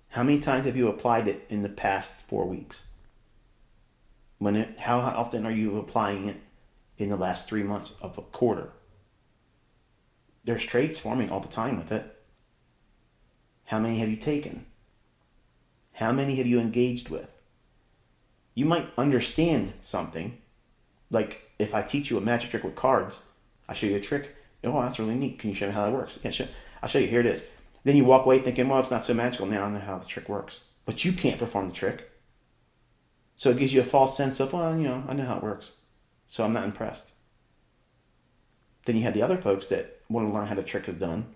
How many times have you applied it in the past 4 weeks? How often are you applying it in the last 3 months of a quarter? There's trades forming all the time with it. How many have you taken? How many have you engaged with? You might understand something, like if I teach you a magic trick with cards, I show you a trick. Oh, that's really neat. Can you show me how that works? Yeah, I'll show you. Here it is. Then you walk away thinking, well, it's not so magical. Now I know how the trick works. But you can't perform the trick. So it gives you a false sense of, well, I know how it works. So I'm not impressed. Then you have the other folks that want to learn how the trick is done.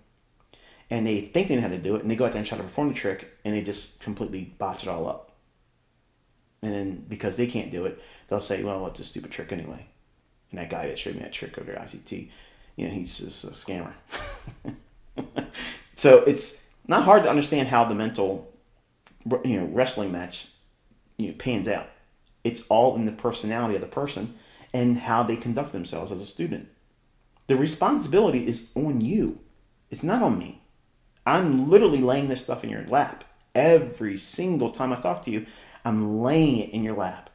And they think they know how to do it. And they go out there and try to perform the trick. And they just completely botch it all up. And then because they can't do it, they'll say, well, it's a stupid trick anyway. And that guy that showed me that trick over at ICT, he's just a scammer. So it's not hard to understand how the mental, wrestling match, pans out. It's all in the personality of the person and how they conduct themselves as a student. The responsibility is on you. It's not on me. I'm literally laying this stuff in your lap. Every single time I talk to you, I'm laying it in your lap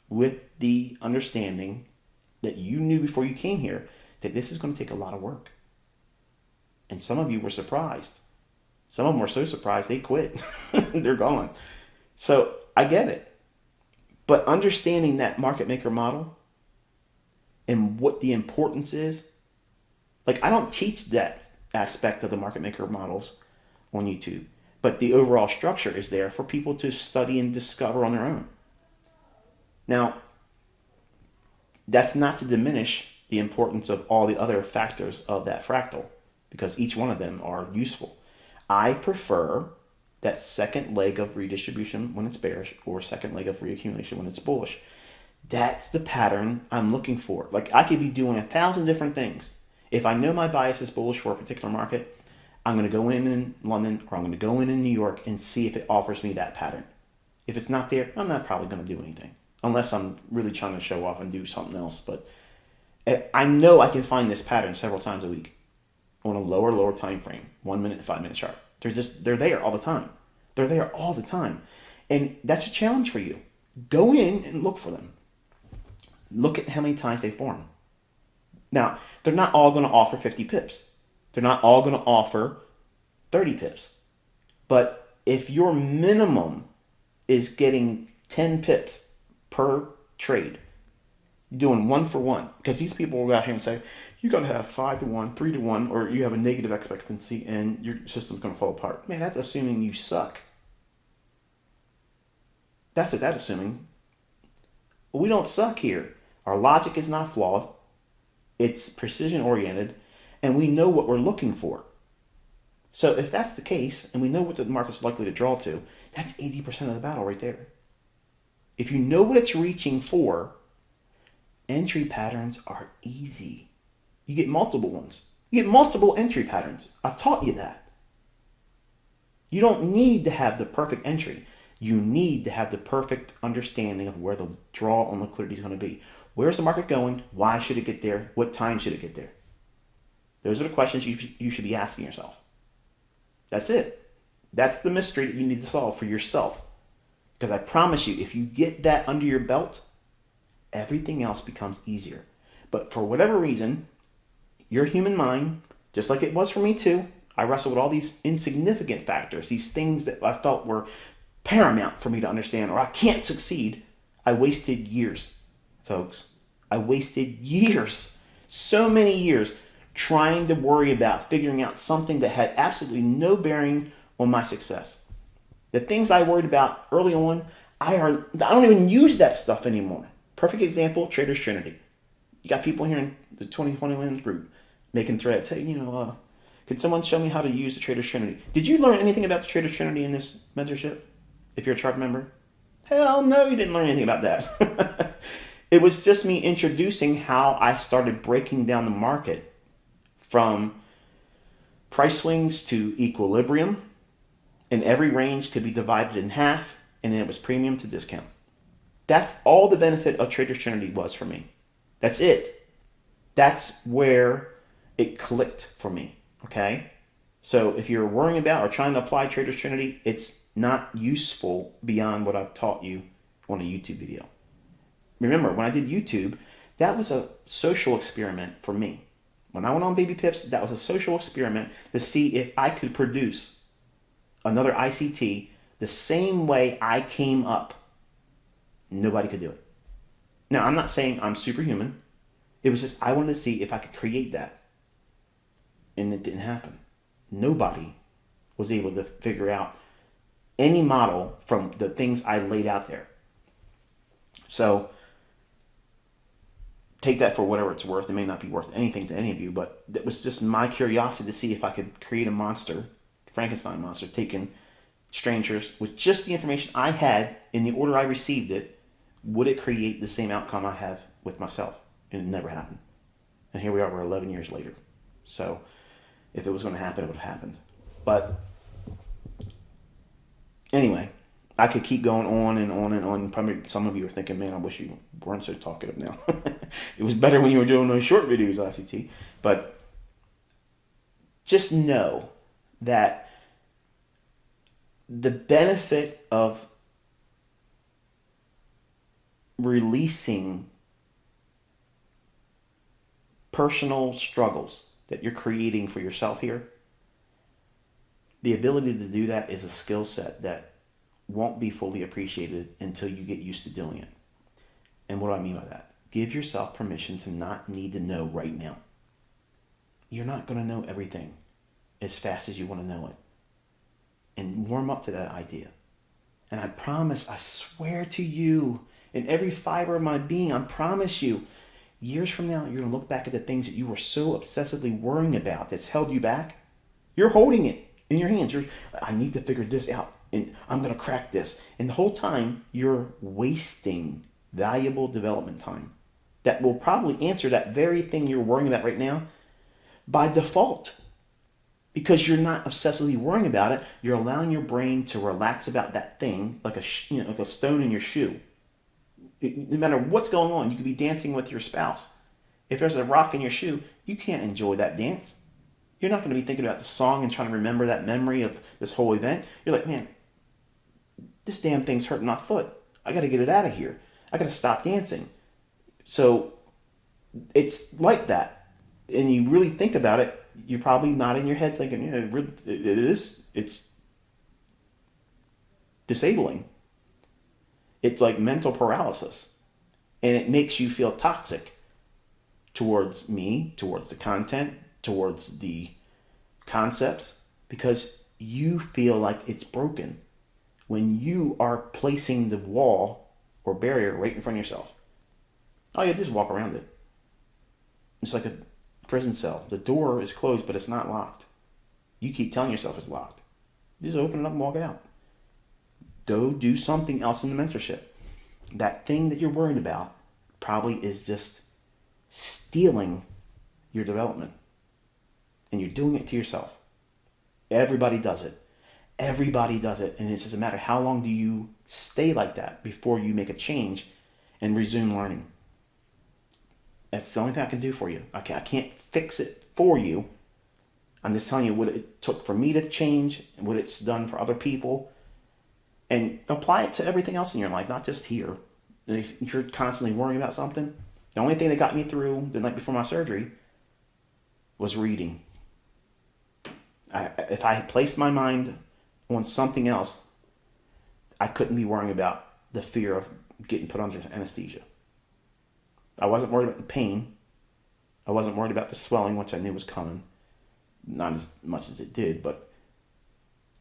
with the understanding that you knew before you came here that this is going to take a lot of work. And some of you were surprised. Some of them were so surprised they quit. They're gone. So I get it. But understanding that market maker model and what the importance is, like I don't teach that aspect of the market maker models on YouTube, but the overall structure is there for people to study and discover on their own. Now, that's not to diminish the importance of all the other factors of that fractal, because each one of them are useful. I prefer that second leg of redistribution when it's bearish or second leg of reaccumulation when it's bullish. That's the pattern I'm looking for. Like I could be doing 1,000 different things. If I know my bias is bullish for a particular market, I'm going to go in London or I'm going to go in New York and see if it offers me that pattern. If it's not there, I'm not probably going to do anything unless I'm really trying to show off and do something else. But I know I can find this pattern several times a week on a lower time frame, 1 minute, 5 minute chart. They're there all the time. They're there all the time. And that's a challenge for you. Go in and look for them. Look at how many times they form. Now, they're not all going to offer 50 pips. They're not all going to offer 30 pips. But if your minimum is getting 10 pips per trade, doing 1 for 1, because these people will go out here and say, you got to have 5 to 1, 3 to 1, or you have a negative expectancy and your system's going to fall apart. Man, that's assuming you suck. That's what that's assuming. We don't suck here. Our logic is not flawed. It's precision oriented, and we know what we're looking for. So if that's the case, and we know what the market's likely to draw to, that's 80% of the battle right there. If you know what it's reaching for, entry patterns are easy. You get multiple ones. You get multiple entry patterns. I've taught you that. You don't need to have the perfect entry. You need to have the perfect understanding of where the draw on liquidity is going to be. Where's the market going? Why should it get there? What time should it get there? Those are the questions you should be asking yourself. That's it. That's the mystery that you need to solve for yourself. Because I promise you, if you get that under your belt, everything else becomes easier. But for whatever reason, your human mind, just like it was for me too, I wrestled with all these insignificant factors, these things that I felt were paramount for me to understand, or I can't succeed. I wasted years, folks. I wasted years, so many years, trying to worry about figuring out something that had absolutely no bearing on my success. The things I worried about early on, I don't even use that stuff anymore. Perfect example, Trader's Trinity. You got people here in the 2021 group making threads. Hey, could someone show me how to use the Trader's Trinity? Did you learn anything about the Trader's Trinity in this mentorship? If you're a chart member? Hell no, you didn't learn anything about that. It was just me introducing how I started breaking down the market from price swings to equilibrium, and every range could be divided in half, and then it was premium to discount. That's all the benefit of Trader's Trinity was for me. That's it. That's where it clicked for me. Okay? So if you're worrying about or trying to apply Trader's Trinity, it's not useful beyond what I've taught you on a YouTube video. Remember, when I did YouTube, that was a social experiment for me. When I went on Baby Pips, that was a social experiment to see if I could produce another ICT the same way I came up. Nobody could do it. Now, I'm not saying I'm superhuman. It was just I wanted to see if I could create that. And it didn't happen. Nobody was able to figure out any model from the things I laid out there. So take that for whatever it's worth. It may not be worth anything to any of you, but it was just my curiosity to see if I could create a monster, Frankenstein monster, taking strangers with just the information I had in the order I received it. Would it create the same outcome I have with myself? And it never happened. And here we are, we're 11 years later. So if it was going to happen, it would have happened. But anyway, I could keep going on and on and on. Probably some of you are thinking, man, I wish you weren't so talkative now. It was better when you were doing those short videos, ICT. But just know that the benefit of releasing personal struggles that you're creating for yourself here, the ability to do that is a skill set that won't be fully appreciated until you get used to doing it. And what do I mean by that? Give yourself permission to not need to know right now. You're not going to know everything as fast as you want to know it. And warm up to that idea. And I promise, I swear to you, in every fiber of my being, I promise you, years from now, you're going to look back at the things that you were so obsessively worrying about that's held you back. You're holding it in your hands. I need to figure this out, and I'm going to crack this. And the whole time, you're wasting valuable development time that will probably answer that very thing you're worrying about right now by default. Because you're not obsessively worrying about it, you're allowing your brain to relax about that thing like a stone in your shoe. No matter what's going on, you could be dancing with your spouse. If there's a rock in your shoe, you can't enjoy that dance. You're not going to be thinking about the song and trying to remember that memory of this whole event. You're like, man, this damn thing's hurting my foot. I got to get it out of here. I got to stop dancing. So it's like that. And you really think about it, you're probably nodding your head thinking, it's disabling. It's like mental paralysis. And it makes you feel toxic towards me, towards the content, towards the concepts, because you feel like it's broken when you are placing the wall or barrier right in front of yourself. All you have to do is walk around it. It's like a prison cell. The door is closed, but it's not locked. You keep telling yourself it's locked. You just open it up and walk out. Go do something else in the mentorship. That thing that you're worried about probably is just stealing your development. And you're doing it to yourself. Everybody does it. Everybody does it. And it's just a matter of how long do you stay like that before you make a change and resume learning. That's the only thing I can do for you. I can't fix it for you. I'm just telling you what it took for me to change and what it's done for other people. And apply it to everything else in your life, not just here. If you're constantly worrying about something, the only thing that got me through the night before my surgery was reading. If I had placed my mind on something else, I couldn't be worrying about the fear of getting put under anesthesia. I wasn't worried about the pain. I wasn't worried about the swelling, which I knew was coming. Not as much as it did, but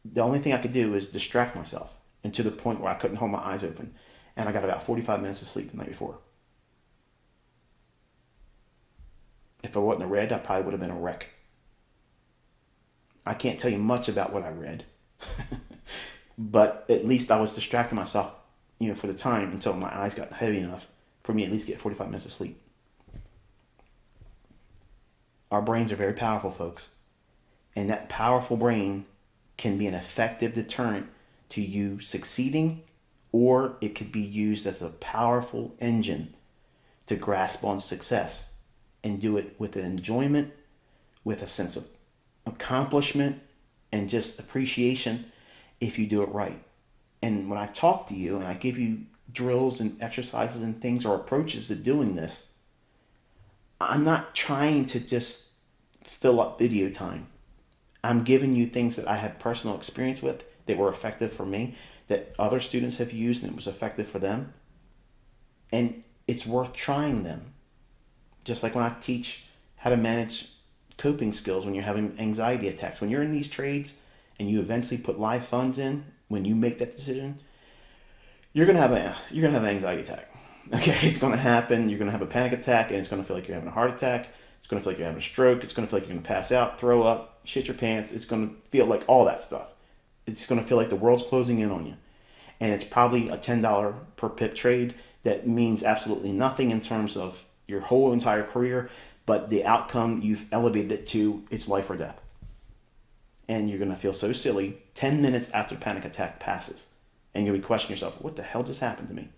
the only thing I could do is distract myself, and to the point where I couldn't hold my eyes open. And I got about 45 minutes of sleep the night before. If I wouldn't have read, I probably would have been a wreck. I can't tell you much about what I read. But at least I was distracting myself, for the time until my eyes got heavy enough for me at least to get 45 minutes of sleep. Our brains are very powerful, folks. And that powerful brain can be an effective deterrent to you succeeding, or it could be used as a powerful engine to grasp on success and do it with an enjoyment with a sense of accomplishment and just appreciation if you do it right. And when I talk to you and I give you drills and exercises and things or approaches to doing this, I'm not trying to just fill up video time. I'm giving you things that I had personal experience with that were effective for me, that other students have used and it was effective for them. And it's worth trying them. Just like when I teach how to manage coping skills when you're having anxiety attacks. When you're in these trades and you eventually put live funds in, when you make that decision, you're gonna have an anxiety attack. Okay, it's gonna happen. You're gonna have a panic attack, and it's gonna feel like you're having a heart attack. It's gonna feel like you're having a stroke. It's gonna feel like you're gonna pass out, throw up, shit your pants. It's gonna feel like all that stuff. It's gonna feel like the world's closing in on you, and it's probably a $10 per pip trade that means absolutely nothing in terms of your whole entire career, but the outcome you've elevated it to, it's life or death. And you're gonna feel so silly 10 minutes after the panic attack passes. And you'll be questioning yourself, what the hell just happened to me?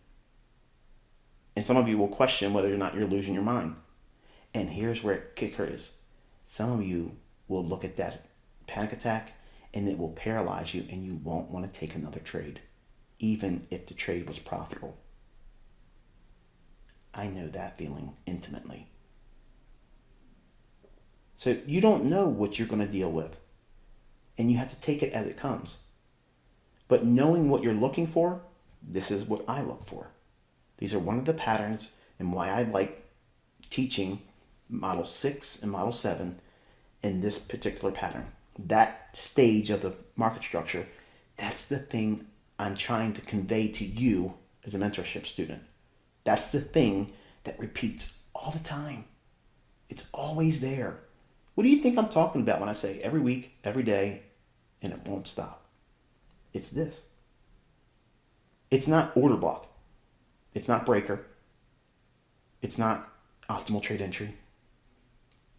And some of you will question whether or not you're losing your mind. And here's where the kicker is. Some of you will look at that panic attack and it will paralyze you and you won't want to take another trade, even if the trade was profitable. I know that feeling intimately. So you don't know what you're going to deal with, and you have to take it as it comes. But knowing what you're looking for, this is what I look for. These are one of the patterns and why I like teaching Model 6 and Model 7 in this particular pattern. That stage of the market structure, that's the thing I'm trying to convey to you as a mentorship student. That's the thing that repeats all the time. It's always there. What do you think I'm talking about when I say every week, every day, and it won't stop? It's this. It's not order block. It's not breaker. It's not optimal trade entry.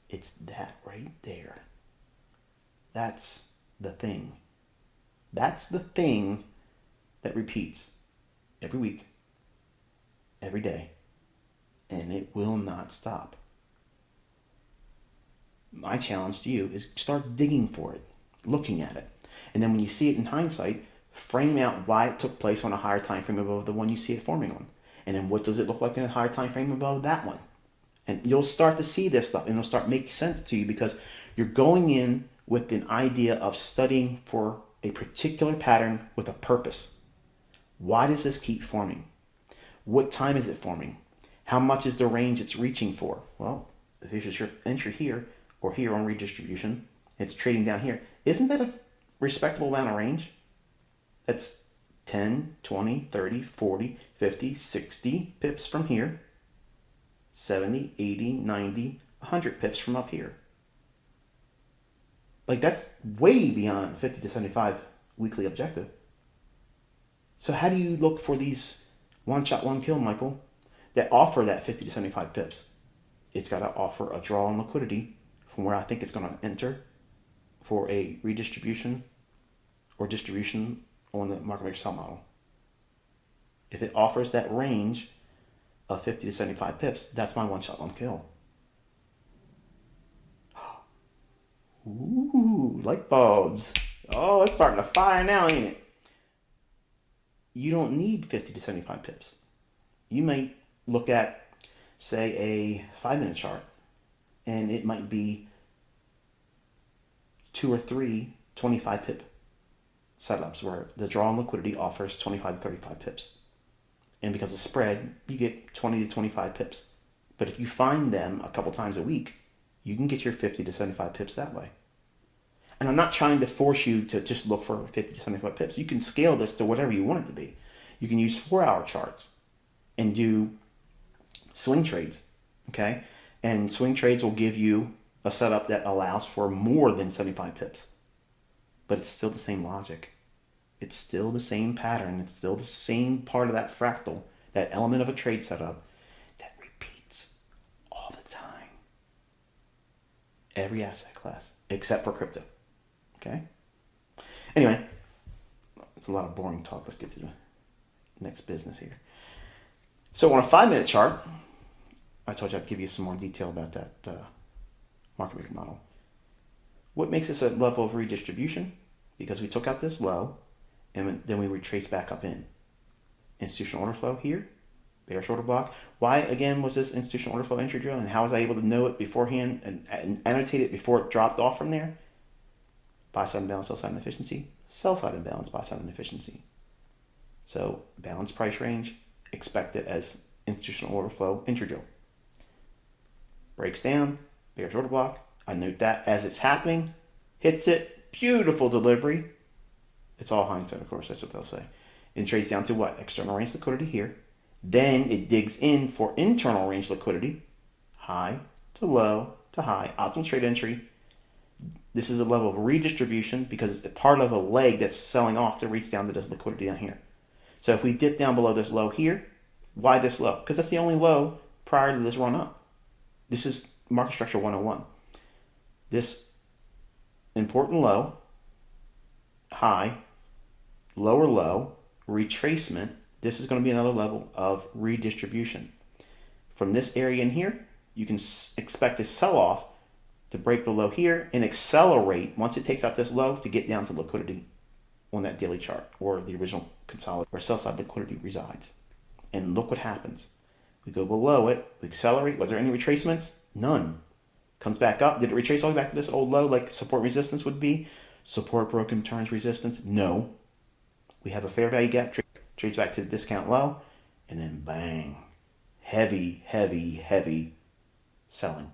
It's that right there. That's the thing. That's the thing that repeats every week, every day, and it will not stop. My challenge to you is start digging for it, looking at it. And then when you see it in hindsight, frame out why it took place on a higher time frame above the one you see it forming on. And then what does it look like in a higher time frame above that one? And you'll start to see this stuff and it'll start making sense to you because you're going in with an idea of studying for a particular pattern with a purpose. Why does this keep forming? What time is it forming? How much is the range it's reaching for? Well, if it's your entry here or here on redistribution, it's trading down here. Isn't that a respectable amount of range? That's 10, 20, 30, 40, 50, 60 pips from here. 70, 80, 90, 100 pips from up here. Like that's way beyond 50 to 75 weekly objective. So how do you look for these one shot, one kill, Michael, that offer that 50 to 75 pips? It's got to offer a draw on liquidity from where I think it's going to enter for a redistribution or distribution on the market maker sell model. If it offers that range of 50 to 75 pips, that's my one shot, one kill. Ooh, light bulbs. Oh, it's starting to fire now, ain't it? You don't need 50 to 75 pips. You might look at, say, a 5-minute chart, and it might be 2 or 3 25 pip setups where the draw on liquidity offers 25 to 35 pips. And because of spread, you get 20 to 25 pips. But if you find them a couple times a week, you can get your 50 to 75 pips that way. And I'm not trying to force you to just look for 50 to 75 pips. You can scale this to whatever you want it to be. You can use 4-hour charts and do swing trades, okay? And swing trades will give you a setup that allows for more than 75 pips. But it's still the same logic. It's still the same pattern. It's still the same part of that fractal, that element of a trade setup that repeats all the time. Every asset class, except for crypto. Okay? Anyway, it's a lot of boring talk. Let's get to the next business here. So on a 5-minute chart, I told you I'd give you some more detail about that market maker model. What makes this a level of redistribution? Because we took out this low and then we retrace back up in. Institutional order flow here, bearish order block. Why again was this institutional order flow entry drill, and how was I able to know it beforehand and annotate it before it dropped off from there? Buy side imbalance, sell side inefficiency, sell side imbalance, buy side inefficiency. So balanced price range, expect it as institutional order flow entry drill. Breaks down, bearish order block. I note that as it's happening, hits it, beautiful delivery. It's all hindsight, of course, that's what they'll say. And trades down to what? External range liquidity here. Then it digs in for internal range liquidity, high to low to high, optimal trade entry. This is a level of redistribution because it's part of a leg that's selling off to reach down to this liquidity down here. So if we dip down below this low here, why this low? Because that's the only low prior to this run up. This is market structure 101. This important low, high, lower low, retracement, this is going to be another level of redistribution. From this area in here, you can expect a sell-off to break below here and accelerate once it takes out this low to get down to liquidity on that daily chart or the original consolidate where sell-side liquidity resides. And look what happens. We go below it, we accelerate. Was there any retracements? None. Comes back up. Did it retrace all the way back to this old low like support resistance would be? Support broken, turns resistance? No. We have a fair value gap, trades back to the discount low, and then bang. Heavy, heavy, heavy selling.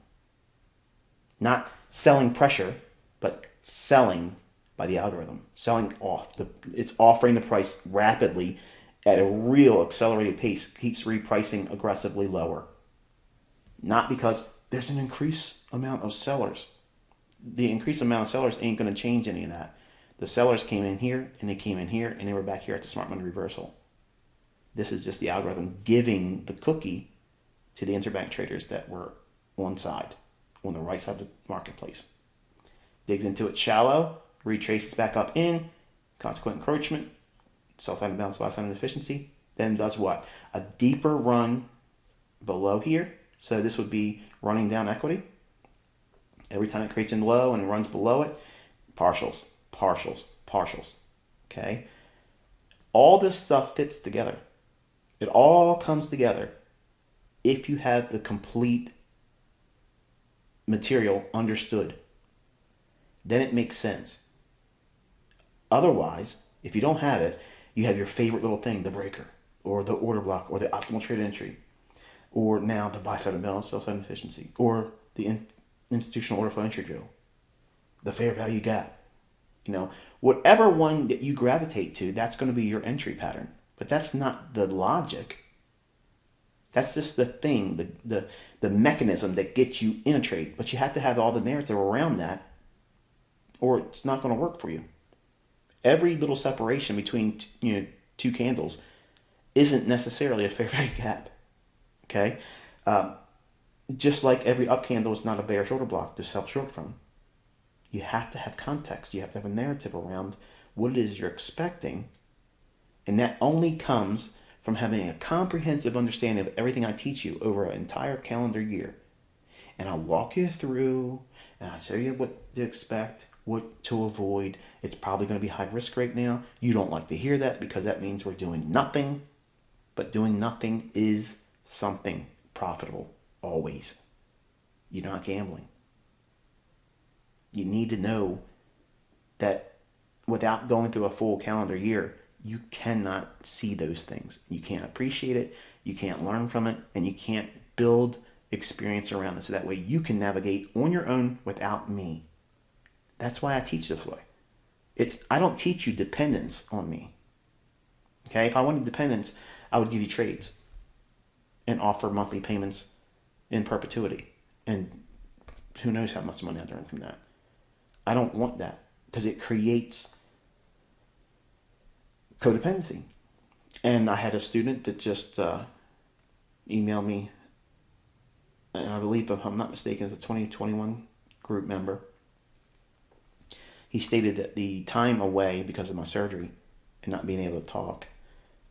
Not selling pressure, but selling by the algorithm. Selling off. It's offering the price rapidly at a real accelerated pace, keeps repricing aggressively lower. Not because there's an increased amount of sellers. The increased amount of sellers ain't going to change any of that. The sellers came in here, and they came in here, and they were back here at the smart money reversal. This is just the algorithm giving the cookie to the interbank traders that were on the right side of the marketplace. Digs into it shallow, retraces back up in, consequent encroachment, sell side imbalance, buy side inefficiency, then does what? A deeper run below here. So this would be running down equity. Every time it creates in low and it runs below it, partials, partials, partials. Okay? All this stuff fits together. It all comes together if you have the complete material understood. Then it makes sense. Otherwise, if you don't have it, you have your favorite little thing, the breaker, or the order block, or the optimal trade entry, or now the buy side imbalance, sell side efficiency, or the institutional order flow entry drill, the fair value gap. Whatever one that you gravitate to, that's going to be your entry pattern. But that's not the logic. That's just the thing, the mechanism that gets you in a trade. But you have to have all the narrative around that, or it's not going to work for you. Every little separation between two candles isn't necessarily a fair value gap. Okay, just like every up candle is not a bearish order block to sell short from. You have to have context. You have to have a narrative around what it is you're expecting, and that only comes from having a comprehensive understanding of everything I teach you over an entire calendar year. And I'll walk you through, and I'll tell you what to expect, what to avoid. It's probably going to be high risk right now. You don't like to hear that because that means we're doing nothing. But doing nothing is something profitable, always. You're not gambling. You need to know that without going through a full calendar year, you cannot see those things. You can't appreciate it, you can't learn from it, and you can't build experience around it so that way you can navigate on your own without me. That's why I teach this way. I don't teach you dependence on me. Okay, if I wanted dependence, I would give you trades and offer monthly payments in perpetuity. And who knows how much money I'd earn from that. I don't want that because it creates codependency. And I had a student that just emailed me, and I believe, if I'm not mistaken, it's a 2021 group member. He stated that the time away because of my surgery and not being able to talk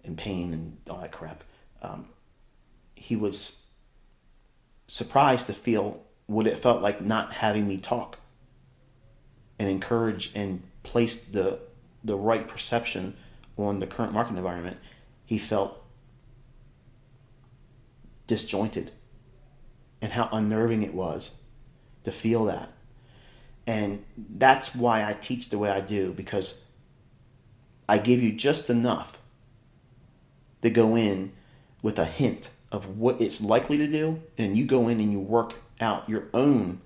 and pain and all that crap, he was surprised to feel what it felt like not having me talk. and encourage and place the right perception on the current market environment, he felt disjointed, and how unnerving it was to feel that. And that's why I teach the way I do, because I give you just enough to go in with a hint of what it's likely to do, and you go in and you work out your own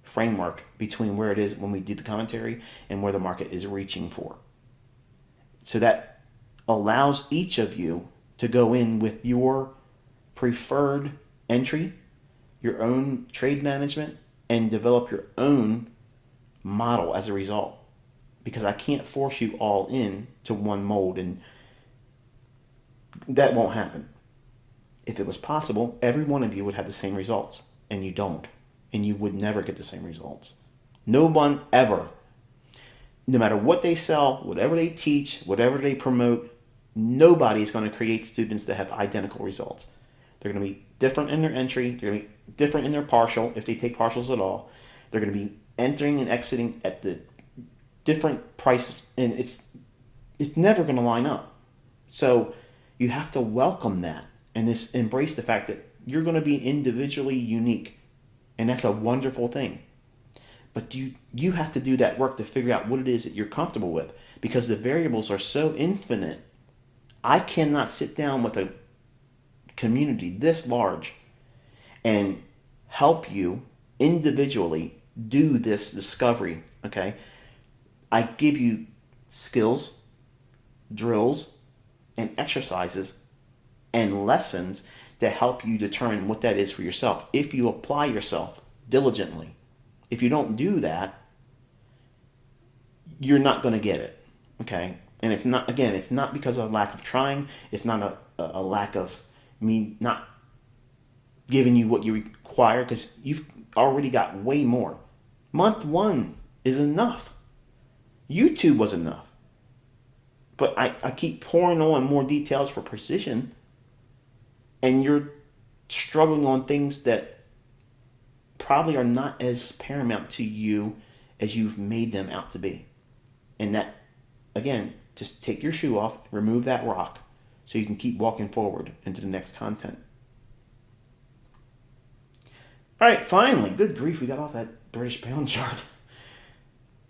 framework between where it is when we do the commentary and where the market is reaching for. So that allows each of you to go in with your preferred entry, your own trade management, and develop your own model as a result. Because I can't force you all in to one mold, and that won't happen. If it was possible, every one of you would have the same results, and you don't. And you would never get the same results. No one ever. No matter what they sell, whatever they teach, whatever they promote, nobody is going to create students that have identical results. They're going to be different in their entry. They're going to be different in their partial, if they take partials at all. They're going to be entering and exiting at the different price, and it's never going to line up. So you have to welcome that and embrace the fact that you're going to be individually unique, and that's a wonderful thing. But you have to do that work to figure out what it is that you're comfortable with, because the variables are so infinite. I cannot sit down with a community this large and help you individually do this discovery, okay? I give you skills, drills, and exercises and lessons to help you determine what that is for yourself. If you apply yourself diligently, if you don't do that, you're not going to get it, okay? And it's not because of a lack of trying. It's not a lack of me not giving you what you require, because you've already got way more. Month 1 is enough. YouTube was enough. But I keep pouring on more details for precision, and you're struggling on things that probably are not as paramount to you as you've made them out to be. And that, again, just take your shoe off, remove that rock, so you can keep walking forward into the next content. All right, finally, good grief, we got off that British pound chart.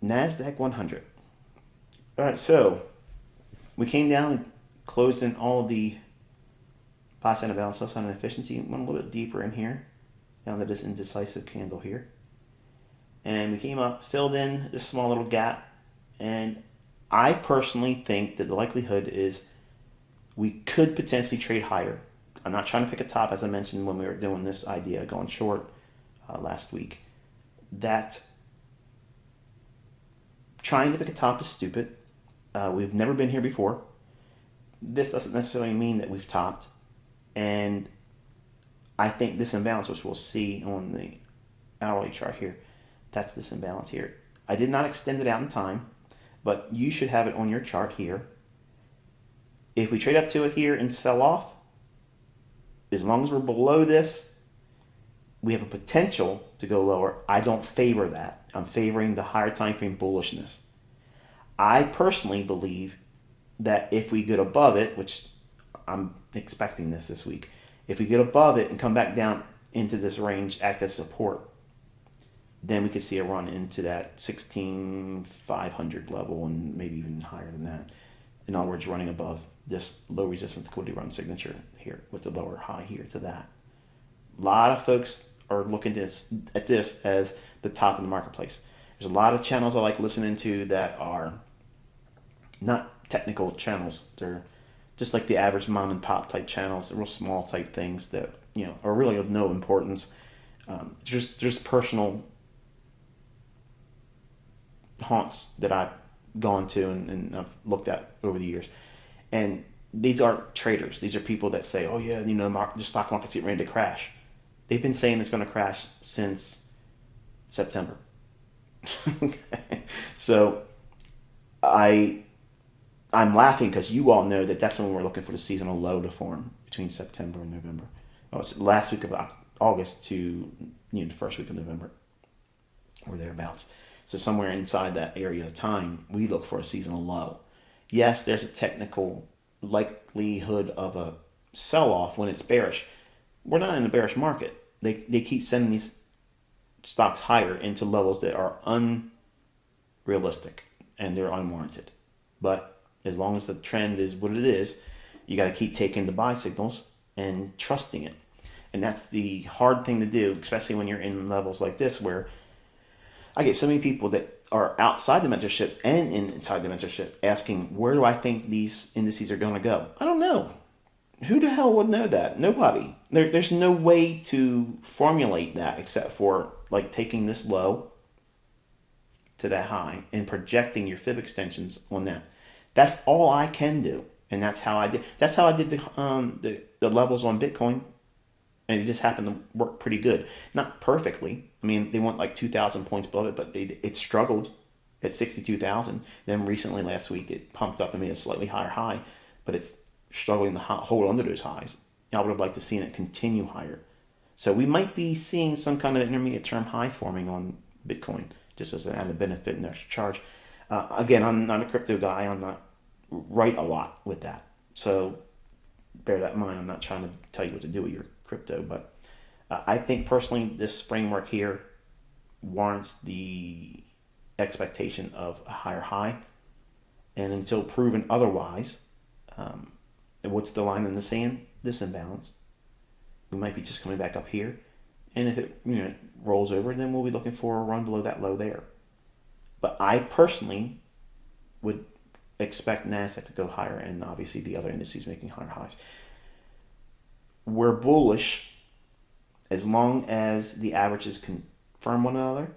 NASDAQ 100. All right, so we came down and closed in all of the buy side and balance, sell side and efficiency. Went a little bit deeper in here, down to this indecisive candle here. And we came up, filled in this small little gap. And I personally think that the likelihood is we could potentially trade higher. I'm not trying to pick a top, as I mentioned when we were doing this idea, going short last week. That trying to pick a top is stupid. We've never been here before. This doesn't necessarily mean that we've topped. And I think this imbalance, which we'll see on the hourly chart here, that's this imbalance here. I did not extend it out in time, but you should have it on your chart here. If we trade up to it here and sell off, as long as we're below this, we have a potential to go lower. I don't favor that. I'm favoring the higher time frame bullishness. I personally believe that if we get above it, which I'm expecting this week, if we get above it and come back down into this range, act as support, then we could see a run into that 16,500 level and maybe even higher than that. In other words, running above this low resistance liquidity run signature here with the lower high here to that. A lot of folks are looking at this as the top of the marketplace. There's a lot of channels I like listening to that are not technical channels. They're just like the average mom and pop type channels, real small type things that are really of no importance. Just personal haunts that I've gone to and I've looked at over the years. And these aren't traders. These are people that say, oh yeah, the stock market's getting ready to crash. They've been saying it's going to crash since September. So I'm laughing because you all know that that's when we're looking for the seasonal low to form between September and November. Oh, it's last week of August to the first week of November or thereabouts. So somewhere inside that area of time, we look for a seasonal low. Yes, there's a technical likelihood of a sell-off when it's bearish. We're not in a bearish market. They keep sending these stocks higher into levels that are unrealistic and they're unwarranted. But as long as the trend is what it is, you got to keep taking the buy signals and trusting it. And that's the hard thing to do, especially when you're in levels like this where I get so many people that are outside the mentorship and inside the mentorship asking, where do I think these indices are going to go? I don't know. Who the hell would know that? Nobody. There's no way to formulate that except for like taking this low to that high and projecting your fib extensions on that. That's all I can do, and that's how I did. That's how I did the levels on Bitcoin, and it just happened to work pretty good. Not perfectly. I mean, they went like 2,000 points below it, but it struggled at 62,000. Then recently, last week, it pumped up and made a slightly higher high, but it's struggling to hold under those highs. I would have liked to seen it continue higher. So we might be seeing some kind of intermediate term high forming on Bitcoin, just as an added benefit and extra charge. Again, I'm not a crypto guy. I'm not right a lot with that. So bear that in mind. I'm not trying to tell you what to do with your crypto, but I think personally this framework here warrants the expectation of a higher high. And until proven otherwise, what's the line in the sand? This imbalance. We might be just coming back up here. And if it rolls over, then we'll be looking for a run below that low there. But I personally would expect NASDAQ to go higher and obviously the other indices making higher highs. We're bullish as long as the averages confirm one another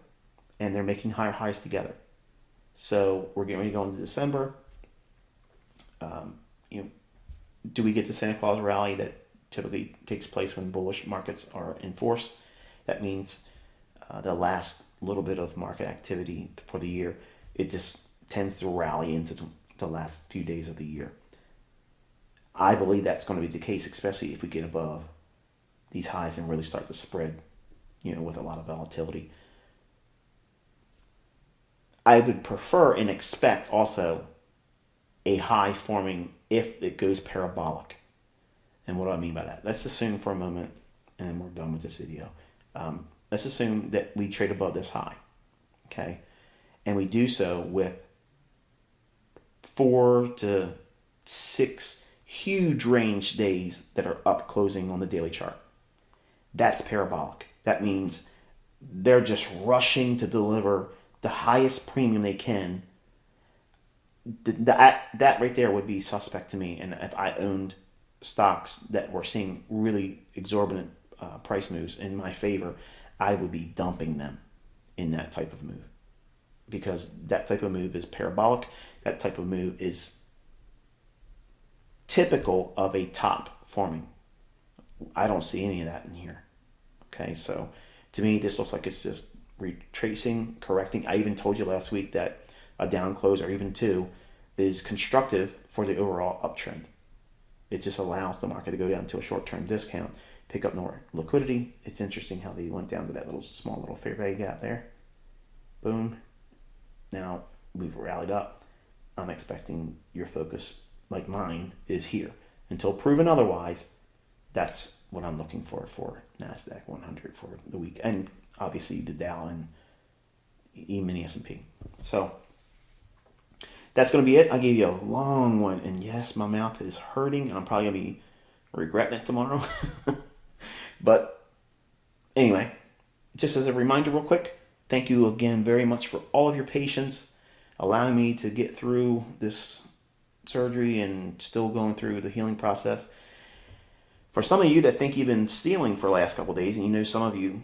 and they're making higher highs together. So we're getting ready to go into December. Do we get the Santa Claus rally that typically takes place when bullish markets are in force? That means the last little bit of market activity for the year, it just tends to rally into the last few days of the year. I believe that's going to be the case, especially if we get above these highs and really start to spread, with a lot of volatility. I would prefer and expect also a high forming if it goes parabolic. And what do I mean by that? Let's assume for a moment, and we're done with this video. Let's assume that we trade above this high, okay? And we do so with 4 to 6 huge range days that are up closing on the daily chart. That's parabolic. That means they're just rushing to deliver the highest premium they can. That right there would be suspect to me. And if I owned stocks that were seeing really exorbitant price moves in my favor, I would be dumping them in that type of move, because that type of move is parabolic. That type of move is typical of a top forming. I don't see any of that in here. Okay, so to me, this looks like it's just retracing, correcting. I even told you last week that a down close or even two is constructive for the overall uptrend. It just allows the market to go down to a short-term discount, pick up more liquidity. It's interesting how they went down to that small little fair value gap there. Boom. Now we've rallied up. I'm expecting your focus, like mine, is here. Until proven otherwise, that's what I'm looking for NASDAQ 100 for the week. And obviously the Dow and E-mini S&P. So that's going to be it. I gave you a long one. And yes, my mouth is hurting. And I'm probably going to be regretting it tomorrow. But anyway, just as a reminder real quick, thank you again very much for all of your patience, allowing me to get through this surgery and still going through the healing process. For some of you that think you've been stealing for the last couple of days, and some of you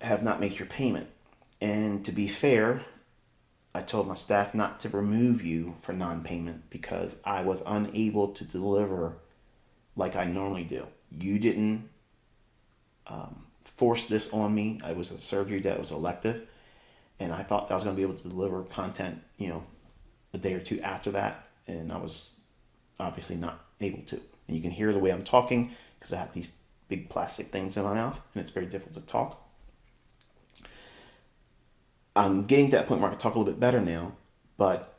have not made your payment. And to be fair, I told my staff not to remove you for non-payment because I was unable to deliver like I normally do. You didn't force this on me. It was a surgery that was elective, and I thought I was going to be able to deliver content, a day or two after that, and I was obviously not able to. And you can hear the way I'm talking because I have these big plastic things in my mouth, and it's very difficult to talk. I'm getting to that point where I can talk a little bit better now, but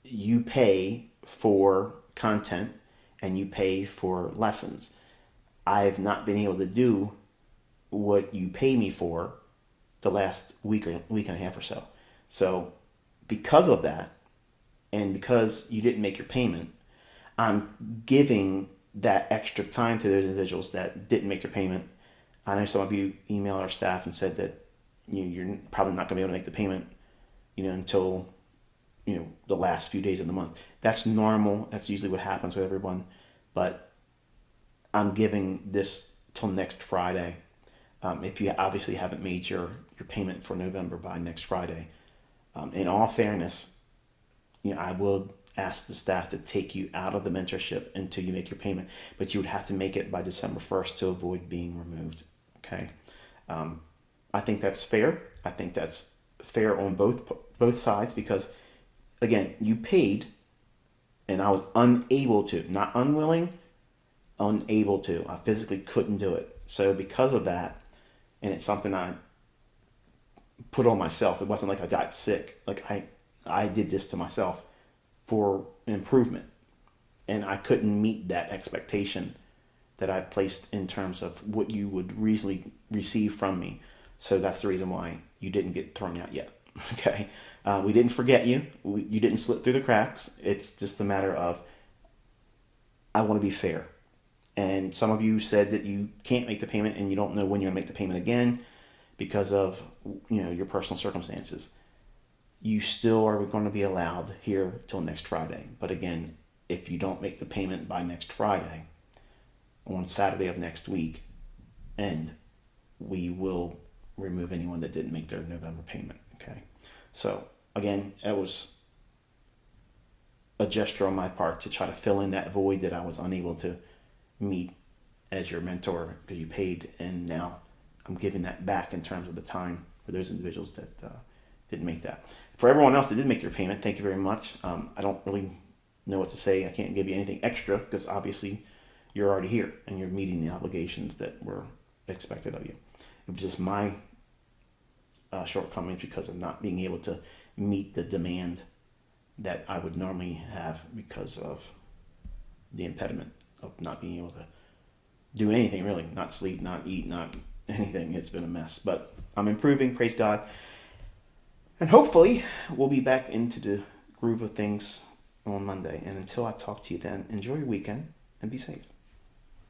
you pay for content and you pay for lessons. I've not been able to do what you pay me for the last week and a half or so. So because of that, and because you didn't make your payment, I'm giving that extra time to those individuals that didn't make their payment. I know some of you emailed our staff and said that you're probably not going to be able to make the payment, until the last few days of the month. That's normal. That's usually what happens with everyone. But I'm giving this till next Friday. If you obviously haven't made your payment for November by next Friday, in all fairness, I will ask the staff to take you out of the mentorship until you make your payment, but you would have to make it by December 1st to avoid being removed. Okay, I think that's fair. I think that's fair on both sides because, again, you paid, and I was unable to, not unwilling, unable to. I physically couldn't do it. So because of that, and it's something I put on myself. It wasn't like I got sick. Like I did this to myself for an improvement, and I couldn't meet that expectation that I placed in terms of what you would reasonably receive from me. So that's the reason why you didn't get thrown out yet. Okay, we didn't forget you. You didn't slip through the cracks. It's just a matter of I want to be fair. And some of you said that you can't make the payment and you don't know when you're going to make the payment again because of your personal circumstances. You still are going to be allowed here till next Friday. But again, if you don't make the payment by next Friday, on Saturday of next week, and we will remove anyone that didn't make their November payment. Okay. So again, it was a gesture on my part to try to fill in that void that I was unable to meet as your mentor because you paid, and now I'm giving that back in terms of the time for those individuals that didn't make that. For everyone else that did make their payment, thank you very much. I don't really know what to say. I can't give you anything extra because obviously you're already here and you're meeting the obligations that were expected of you. It was just my shortcomings because of not being able to meet the demand that I would normally have because of the impediment of not being able to do anything really, not sleep, not eat, not anything. It's been a mess, but I'm improving, praise God. And hopefully we'll be back into the groove of things on Monday. And until I talk to you then, enjoy your weekend and be safe.